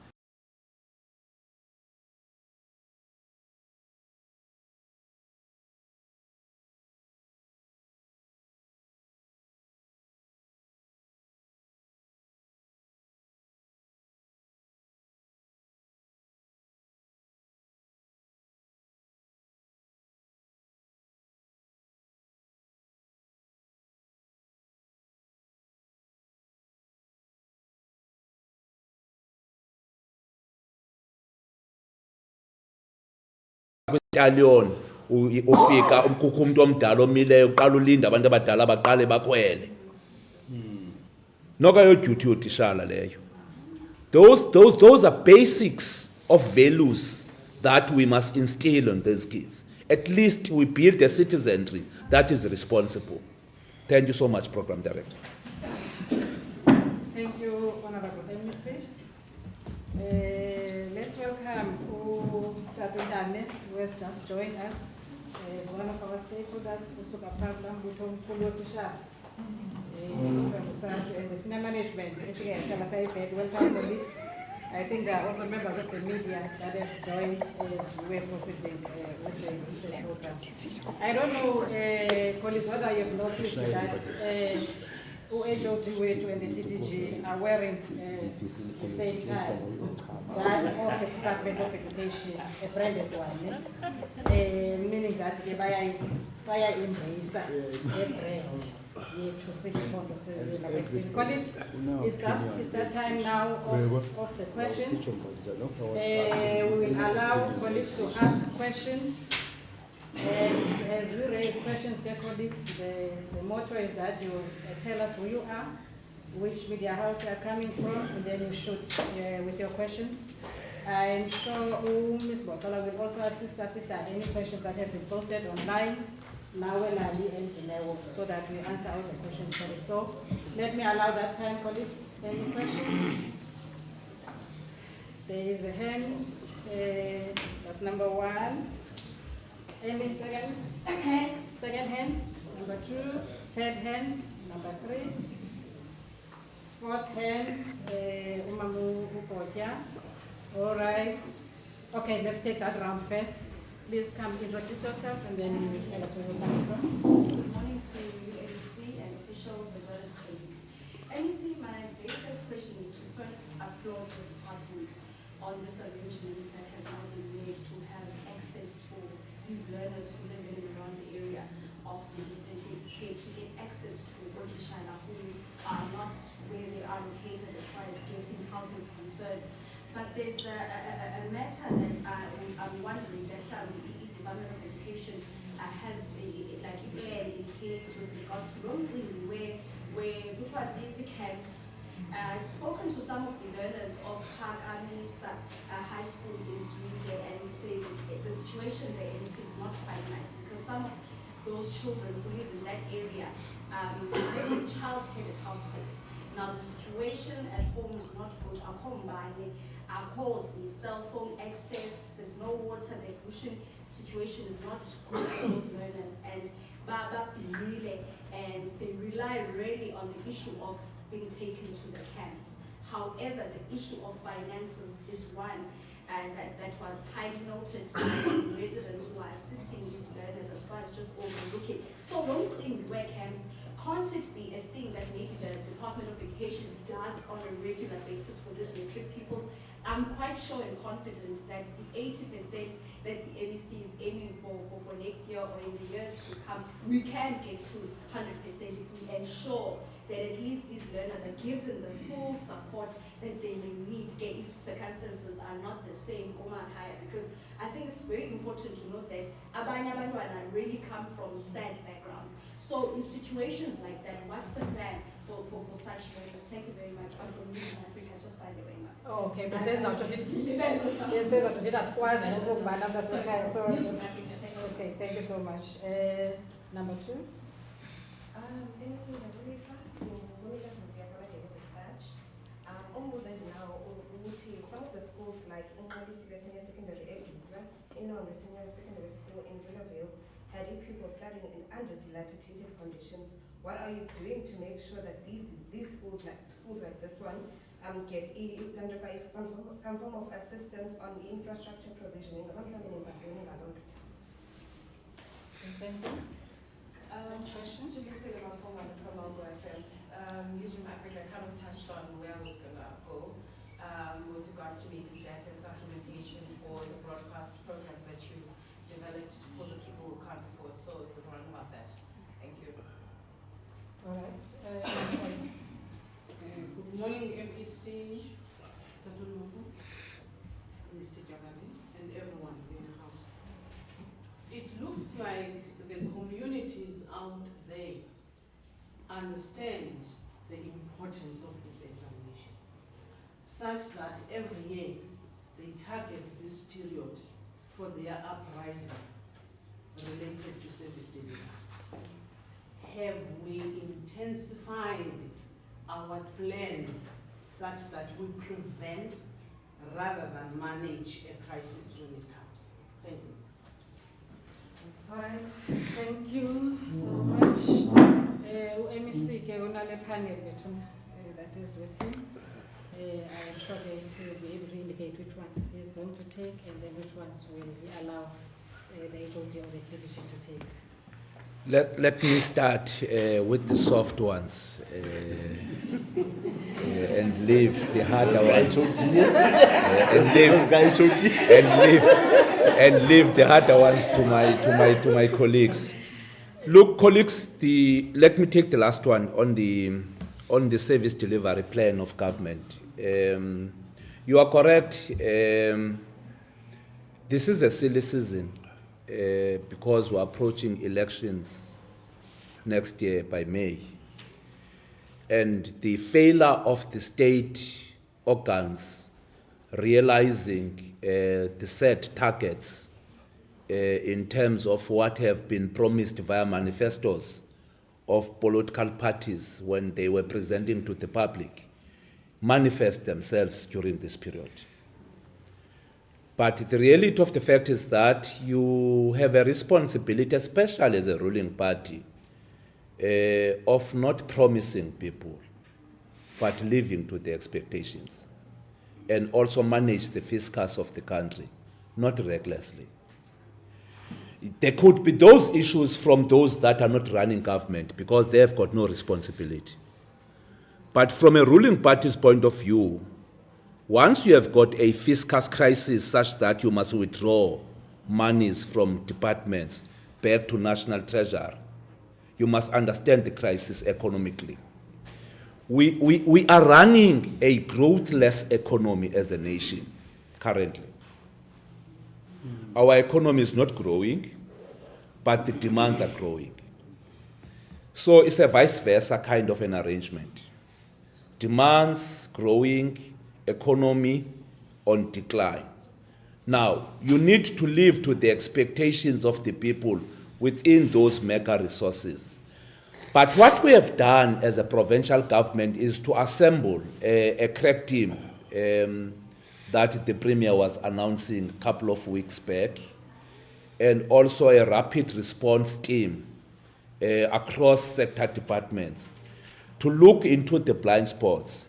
battalion ufika umkhukhu umuntu omdala omileyo uqala ulinda abantu abadala baqale bakhwele. Noka yo duty yotishala leyo. Those are basics of values that we must instill on these kids. At least we build a citizenry that is responsible. Thank you so much, Program Director. Thank you, Honorable MEC. Let's welcome Tatundane, who has just joined us as one of our stakeholders, Usuka Program, and the senior management. Welcome, colleagues. I think there are also members of the media that have joined as we were proceeding with the program. I don't know, colleagues, whether you've noticed that HOT and the DDG are wearing the same tie. That's of the Department of Education, a branded one, meaning that they buy embrace a brand. Colleagues, is that time now of the questions? We will allow colleagues to ask questions. And as we raise questions, dear colleagues, the motto is that you tell us who you are, which media house you are coming from, and then you shoot with your questions. I'm sure Ms. Botola will also assist us if there are any questions that have been posted online, so that we answer all the questions for it. So let me allow that time, colleagues. Any questions? There is a hand, that's number 1. Any second hand, number 2, third hand, number 3, fourth hand, Umamu Upotya. All right. Okay, let's take that round first. Please come introduce yourself and then you will tell us where you're coming from. Good morning to you, MEC and officials as well as colleagues. MEC, my very first question is to first applaud the department on this arrangement that has now been made to have access for these learners who live in and around the area of the Eastern Cape to get access to Otishana who are not where they are located as far as getting help is concerned. But there's a matter that I'm wondering that the Department of Education has like in place with regards to Longting, where which was easy camps. I've spoken to some of the learners of Hakanis High School this week, and the situation there is not quite nice because some of those children who live in that area live in child-headed households. Now the situation at home is not good. Our combine our calls, the cell phone access, there's no water, the pollution situation is not good for those learners, and Baba Bilile, and they rely really on the issue of being taken to the camps. However, the issue of finances is one that was highly noted by residents who are assisting these learners as far as just overlooking. So long-term wear camps, can't it be a thing that maybe the Department of Education does on a regular basis for these matric people? I'm quite sure and confident that the 80% that the MEC is aiming for next year or in the years to come, we can get to 100% if we ensure that at least these learners are given the full support that they may need if circumstances are not the same, because I think it's very important to note that abanye abantwana really come from sad backgrounds. So in situations like that, what's the plan for such learners? Thank you very much. I'm from East Africa, just by the way. Okay, but okay, thank you so much. Number 2. Some of the schools like Ingabisile Senior Secondary Education, Inongo Senior Secondary School in Villaville had pupils studying in under dilapidated conditions. What are you doing to make sure that these schools like this one get some form of assistance on infrastructure provisioning? Using Africa kind of touched on where I was going to go with regards to maybe data supplementation for the broadcast programs that you've developed for the people who can't afford. So there was one about that. Thank you. All right. Good morning, MEC, Mr. Jagani, and everyone in the house. It looks like the communities out there understand the importance of this examination, such that every year they target this period for their uprisings related to service delivery? Have we intensified our plans such that we prevent rather than manage a crisis when it comes? Thank you. All right, thank you so much. MEC ke unale panel that is with him. I am sure he will be able to indicate which ones he is going to take and then which ones will we allow the HOD or the division to take. Let me start with the soft ones and leave the harder ones. And leave the harder ones to my colleagues. Look, colleagues, let me take the last one on the service delivery plan of government. You are correct. This is a silly season because we're approaching elections next year by May. And the failure of the state organs realizing the set targets in terms of what have been promised via manifestos of political parties when they were presenting to the public manifest themselves during this period. But the reality of the fact is that you have a responsibility, especially as a ruling party, of not promising people, but living to the expectations, and also manage the fiscus of the country, not recklessly. There could be those issues from those that are not running government because they have got no responsibility. But from a ruling party's point of view, once you have got a fiscal crisis such that you must withdraw monies from departments back to national treasury, you must understand the crisis economically. We are running a growthless economy as a nation currently. Our economy is not growing, but the demands are growing. So it's a vice versa kind of an arrangement. Demands growing, economy on decline. Now, you need to live to the expectations of the people within those mega resources. But what we have done as a provincial government is to assemble a crack team that the Premier was announcing a couple of weeks back, and also a rapid response team across sector departments to look into the blind spots.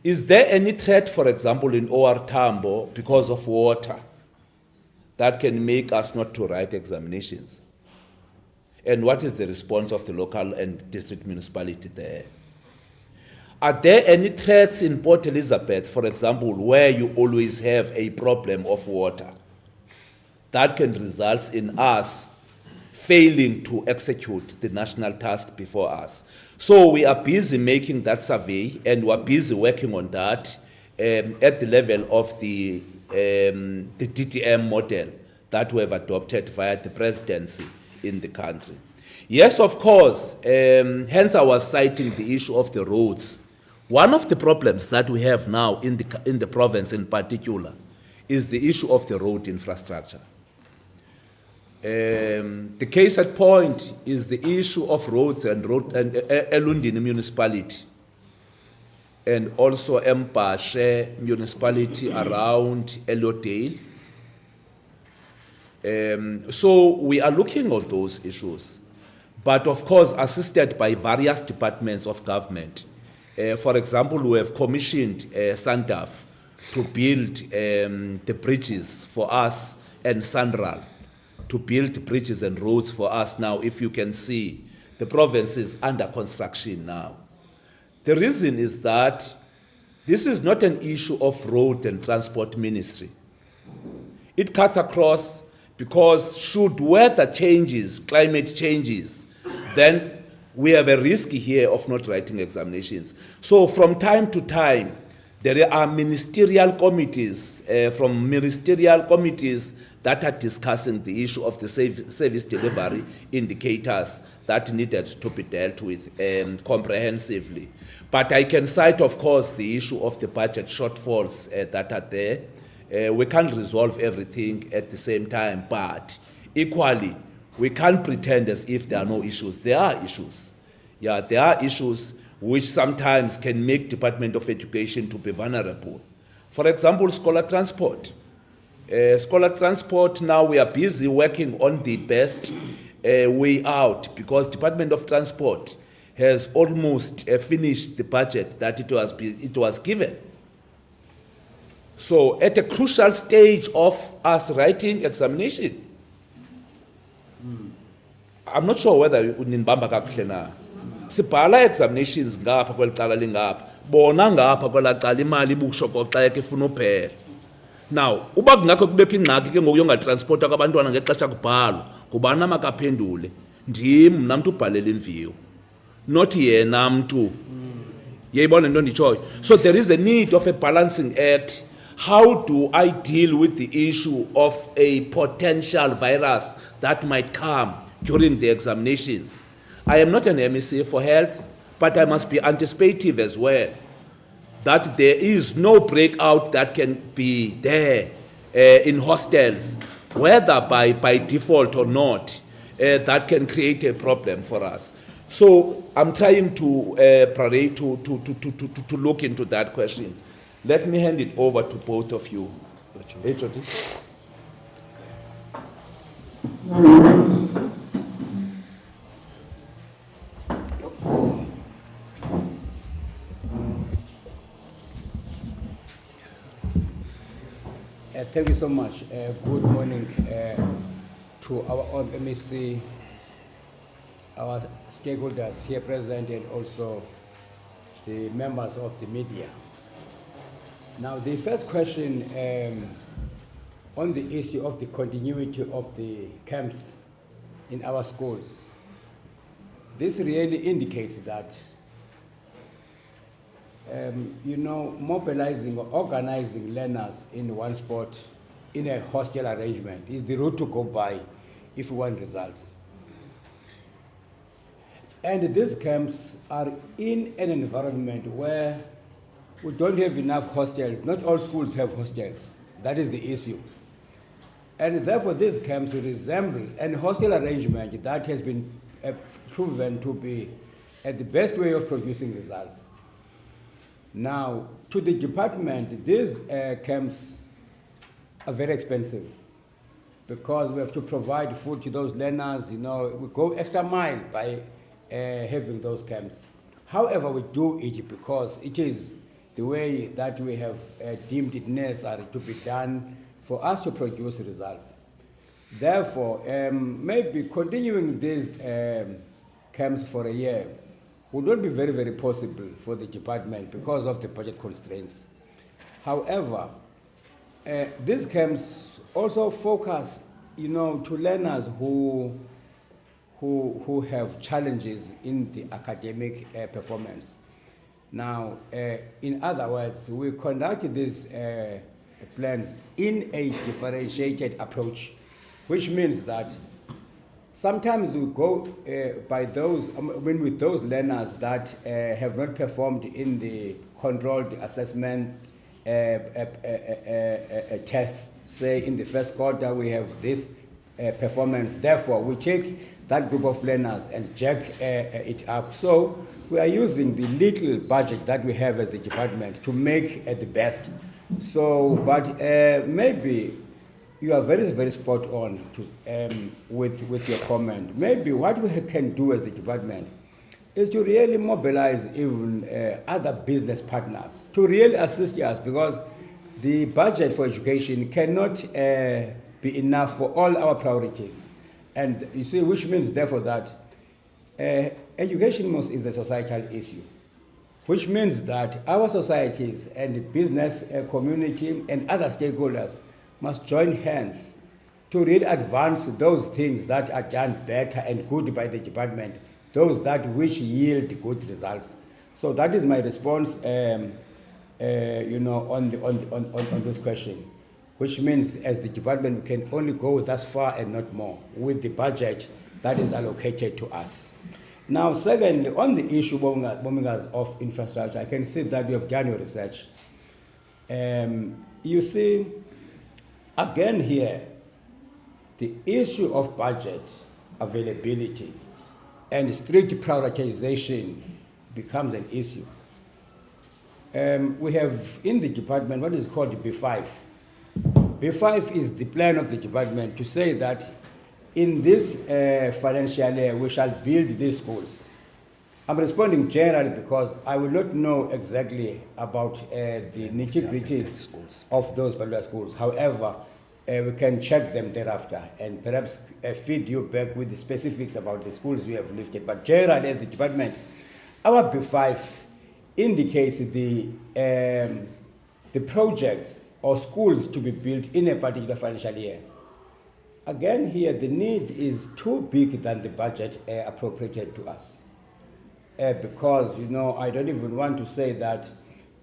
Is there any threat, for example, in OR Tambo because of water that can make us not to write examinations? And what is the response of the local and district municipality there? Are there any threats in Port Elizabeth, for example, where you always have a problem of water that can result in us failing to execute the national task before us? So we are busy making that survey, and we're busy working on that at the level of the DTM model that we have adopted via the presidency in the country. Yes, of course, hence I was citing the issue of the roads. One of the problems that we have now in the province in particular is the issue of the road infrastructure. The case at point is the issue of roads and Elundini municipality, and also Mpashe municipality around Elodale. So we are looking at those issues, but of course assisted by various departments of government. For example, we have commissioned Sandaf to build the bridges for us, and Sandral to build bridges and roads for us. Now, if you can see, the province is under construction now. The reason is that this is not an issue of road and transport ministry. It cuts across, because should weather changes, climate changes, then we have a risk here of not writing examinations. So from time to time, there are ministerial committees that are discussing the issue of the service delivery indicators that needed to be dealt with comprehensively. But I can cite, of course, the issue of the budget shortfalls that are there, We can't resolve everything at the same time, but equally, we can't pretend as if there are no issues. There are issues. Yeah, there are issues which sometimes can make Department of Education to be vulnerable. For example, scholar transport. Scholar transport, now we are busy working on the best way out, because Department of Transport has almost finished the budget that it was given. So at a crucial stage of us writing examination, I'm not sure whether ninibamba kakuhle na. Sibhala examinations ngapha kwelicala lingapha. Bona ngapha kwelacala imali ibushokoxa ifuna uphela. Now, uba kungakho kubekho ingxaki ke ngoku yongatransporta kwabantwana ngexesha kubhalwa, kubani amakaphendule? Ndim namntu ubhalela imviwo. Not yena mntu. Yeyibona into nditshoyo. So there is a need of a balancing act. How do I deal with the issue of a potential virus that might come during the examinations? I am not an MEC for health, but I must be anticipative as well, that there is no breakout that can be there in hostels, whether by default or not, that can create a problem for us. So I'm trying to look into that question. Let me hand it over to both of you. HOD. Thank you so much. Good morning to our own MEC, our stakeholders here present, and also the members of the media. Now, the first question on the issue of the continuity of the camps in our schools. This really indicates that mobilizing or organizing learners in one spot in a hostel arrangement is the route to go by if we want results. And these camps are in an environment where we don't have enough hostels. Not all schools have hostels. That is the issue. And therefore, these camps resemble an hostel arrangement that has been proven to be the best way of producing results. Now, to the department, these camps are very expensive because we have to provide food to those learners. We go extra mile by having those camps. However, we do it because it is the way that we have deemed it necessary to be done for us to produce results. Therefore, maybe continuing these camps for a year would not be very, very possible for the department because of the budget constraints. However, these camps also focus, to learners who have challenges in the academic performance. Now, in other words, we conduct these plans in a differentiated approach, which means that sometimes we go with those learners that have not performed in the controlled assessment tests. Say in the first quarter we have this performance. Therefore, we take that group of learners and jack it up. So we are using the little budget that we have as the department to make the best. So, but maybe you are very, very spot on with your comment. Maybe what we can do as the department is to really mobilize even other business partners to really assist us, because the budget for education cannot be enough for all our priorities. And you see, which means therefore that education is a societal issue, which means that our societies and the business community and other stakeholders must join hands to really advance those things that are done better and good by the department, those that which yield good results. So that is my response, on this question, which means as the department we can only go thus far and not more with the budget that is allocated to us. Now, secondly, on the issue of infrastructure, I can see that you have done your research. You see, again here, the issue of budget availability and strict prioritization becomes an issue. We have in the department what is called B5. B5 is the plan of the department to say that in this financial year we shall build these schools. I'm responding generally because I will not know exactly about the nitty-gritties of those particular schools. However, we can check them thereafter and perhaps feed you back with the specifics about the schools we have lifted. But generally, as the department, our B5 indicates the projects or schools to be built in a particular financial year. Again, here the need is too big than the budget appropriated to us. Because, you know, I don't even want to say that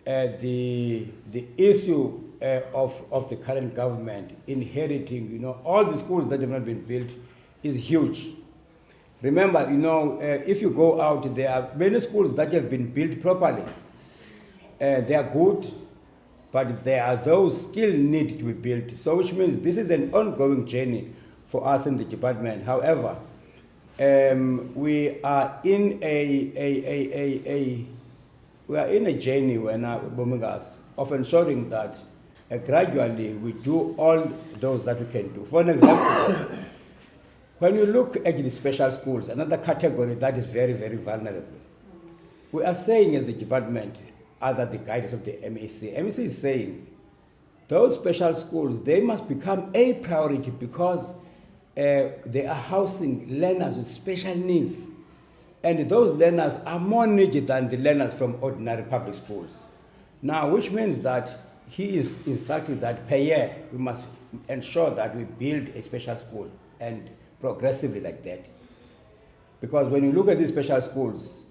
the issue of the current government inheriting, you know, all the schools that have not been built is huge. Remember, you know, if you go out, there are many schools that have been built properly. They are good, but there are those still need to be built. So which means this is an ongoing journey for us in the department. However, we are in a journey of ensuring that gradually we do all those that we can do. For an example, when you look at the special schools, another category that is very, very vulnerable, we are saying as the department, under the guidance of the MEC, MEC is saying those special schools, they must become a priority because they are housing learners with special needs. And those learners are more needed than the learners from ordinary public schools. Now, which means that he is instructing that per year we must ensure that we build a special school and progressively like that. Because when you look at these special schools,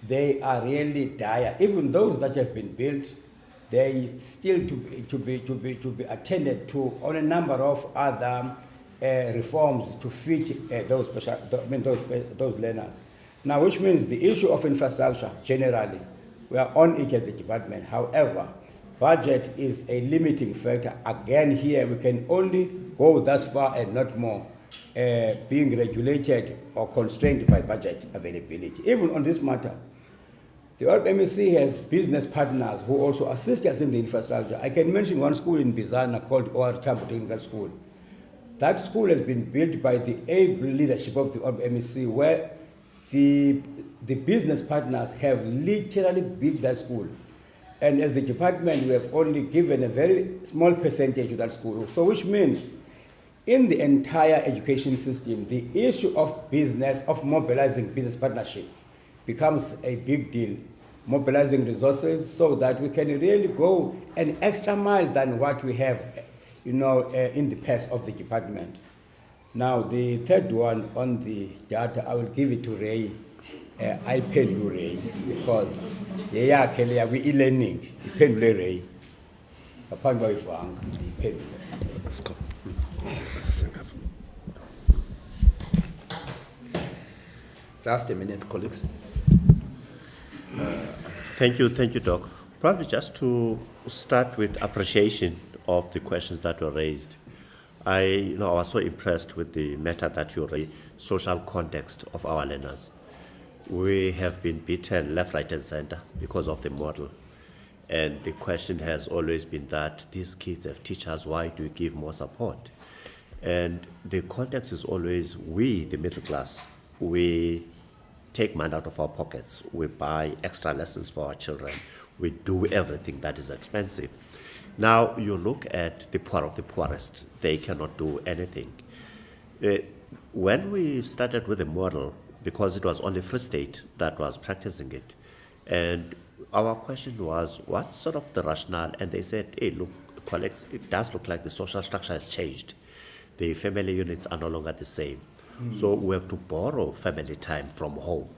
they are really dire. Even those that have been built, they still to be attended to on a number of other reforms to fit those learners. Now, which means the issue of infrastructure generally, we are on it at the department. However, budget is a limiting factor. Again, here we can only go thus far and not more, being regulated or constrained by budget availability. Even on this matter, the MEC has business partners who also assist us in the infrastructure. I can mention one school in Bizana called OR Tambo Technical School. That school has been built by the able leadership of the MEC, where the business partners have literally built that school. And as the department, we have only given a very small percentage to that school. So which means in the entire education system, the issue of business, of mobilizing business partnership becomes a big deal. Mobilizing resources so that we can really go an extra mile than what we have, you know, in the past of the department. Now, the third one on the data, I will give it to Ray. I pay you, Ray, because we e-learning. Ray. Let's go. Just a minute, colleagues. Thank you, Doc. Probably just to start with appreciation of the questions that were raised. I was so impressed with the matter that you raised, social context of our learners. We have been beaten left, right, and center because of the model. And the question has always been that these kids have teachers, why do we give more support? And the context is always we, the middle class, we take money out of our pockets. We buy extra lessons for our children. We do everything that is expensive. Now, you look at the poor of the poorest. They cannot do anything. When we started with the model, because it was only Free State that was practicing it, and our question was, what's sort of the rationale? And they said, hey, look, colleagues, it does look like the social structure has changed. The family units are no longer the same. So we have to borrow family time from home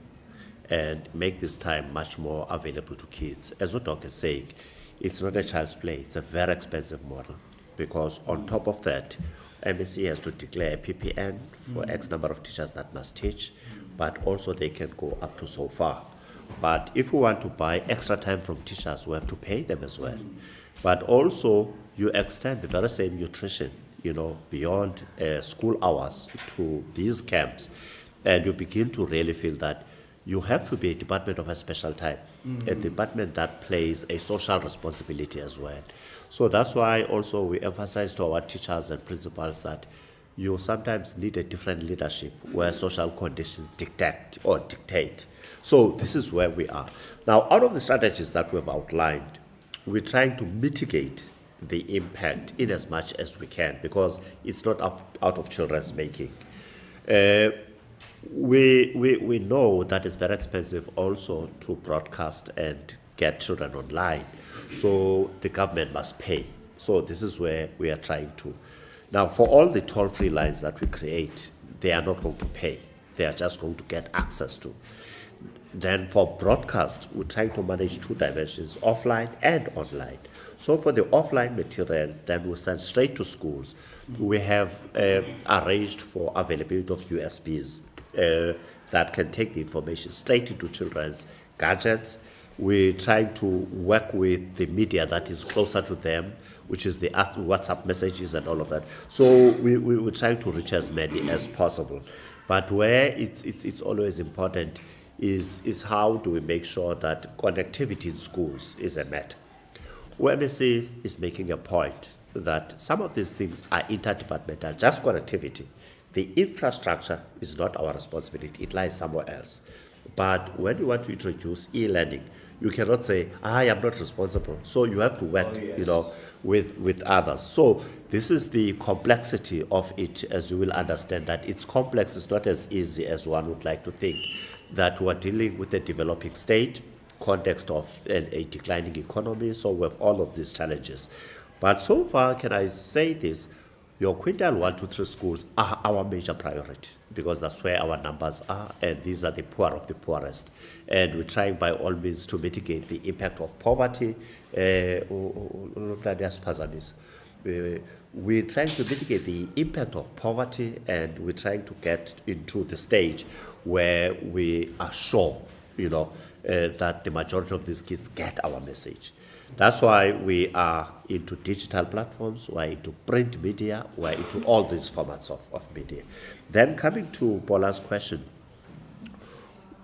and make this time much more available to kids. As what Doc is saying, it's not a child's play. It's a very expensive model because on top of that, MEC has to declare a PPN for X number of teachers that must teach, but also they can go up to so far. But if we want to buy extra time from teachers, we have to pay them as well. But also, you extend the very same nutrition beyond school hours to these camps, and you begin to really feel that you have to be a department of a special type, a department that plays a social responsibility as well. So that's why also we emphasize to our teachers and principals that you sometimes need a different leadership where social conditions dictate. So this is where we are. Now, out of the strategies that we've outlined, we're trying to mitigate the impact in as much as we can, because it's not out of children's making. We know that it's very expensive also to broadcast and get children online. So the government must pay. So this is where we are trying to. Now, for all the toll-free lines that we create, they are not going to pay. They are just going to get access to. Then for broadcast, we're trying to manage two dimensions, offline and online. So for the offline material, then we send straight to schools. We have arranged for availability of USBs that can take the information straight into children's gadgets. We're trying to work with the media that is closer to them, which is the WhatsApp messages and all of that. So we're trying to reach as many as possible. But where it's always important is how do we make sure that connectivity in schools is a matter. OMSC is making a point that some of these things are interdepartmental, just connectivity. The infrastructure is not our responsibility, it lies somewhere else. But when you want to introduce e-learning, you cannot say, I am not responsible. So you have to work, with others. So this is the complexity of it, as you will understand that it's complex, it's not as easy as one would like to think, that we're dealing with a developing state, context of a declining economy, so we have all of these challenges. But so far, can I say this, your quintile 1 to 3 schools are our major priority, because that's where our numbers are, and these are the poor of the poorest. And we're trying by all means to mitigate the impact of poverty. We're trying to mitigate the impact of poverty, and we're trying to get into the stage where we are sure, that the majority of these kids get our message. That's why we are into digital platforms, we're into print media, we're into all these formats of media. Then coming to Bola's question,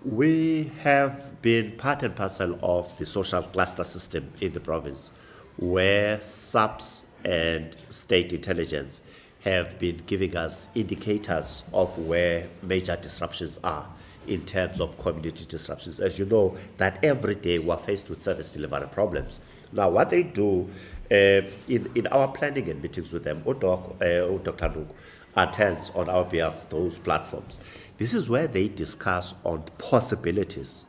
we have been part and parcel of the social cluster system in the province, where SAPS and state intelligence have been giving us indicators of where major disruptions are in terms of community disruptions. As you know, that every day we're faced with service delivery problems. Now, what they do in our planning and meetings with them, Dr. Nuku attends on our behalf those platforms. This is where they discuss on possibilities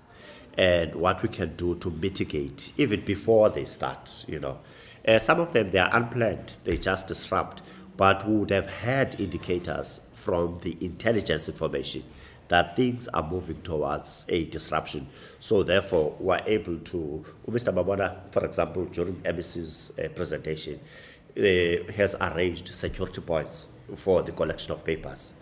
and what we can do to mitigate even before they start. Some of them, they are unplanned, they just disrupt, but we would have had indicators from the intelligence information that things are moving towards a disruption. So therefore, we're able to, Mr. Mabona, for example, during MEC's presentation, has arranged security points for the collection of papers.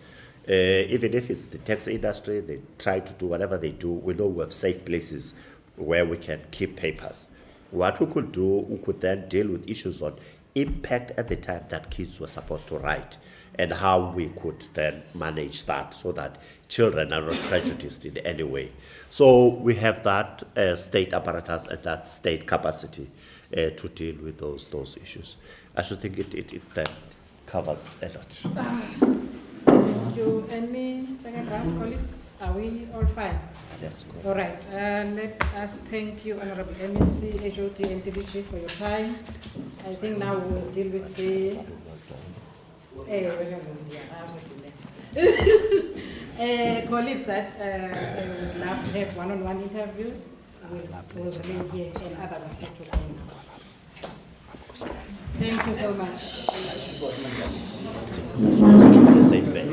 Even if it's the tax industry, they try to do whatever they do, we know we have safe places where we can keep papers. What we could do, we could then deal with issues on impact at the time that kids were supposed to write, and how we could then manage that so that children are not prejudiced in any way. So we have that state apparatus and that state capacity to deal with those issues. I should think it then covers a lot. Thank you. Any second round, colleagues? Are we all fine? Let's go. All right. Let us thank you, Honorable MEC, HOT, and TDG for your time. I think now we will deal with the... colleagues that would love to have one-on-one interviews will remain here, and others are free to come now. Thank you so much. Same thing.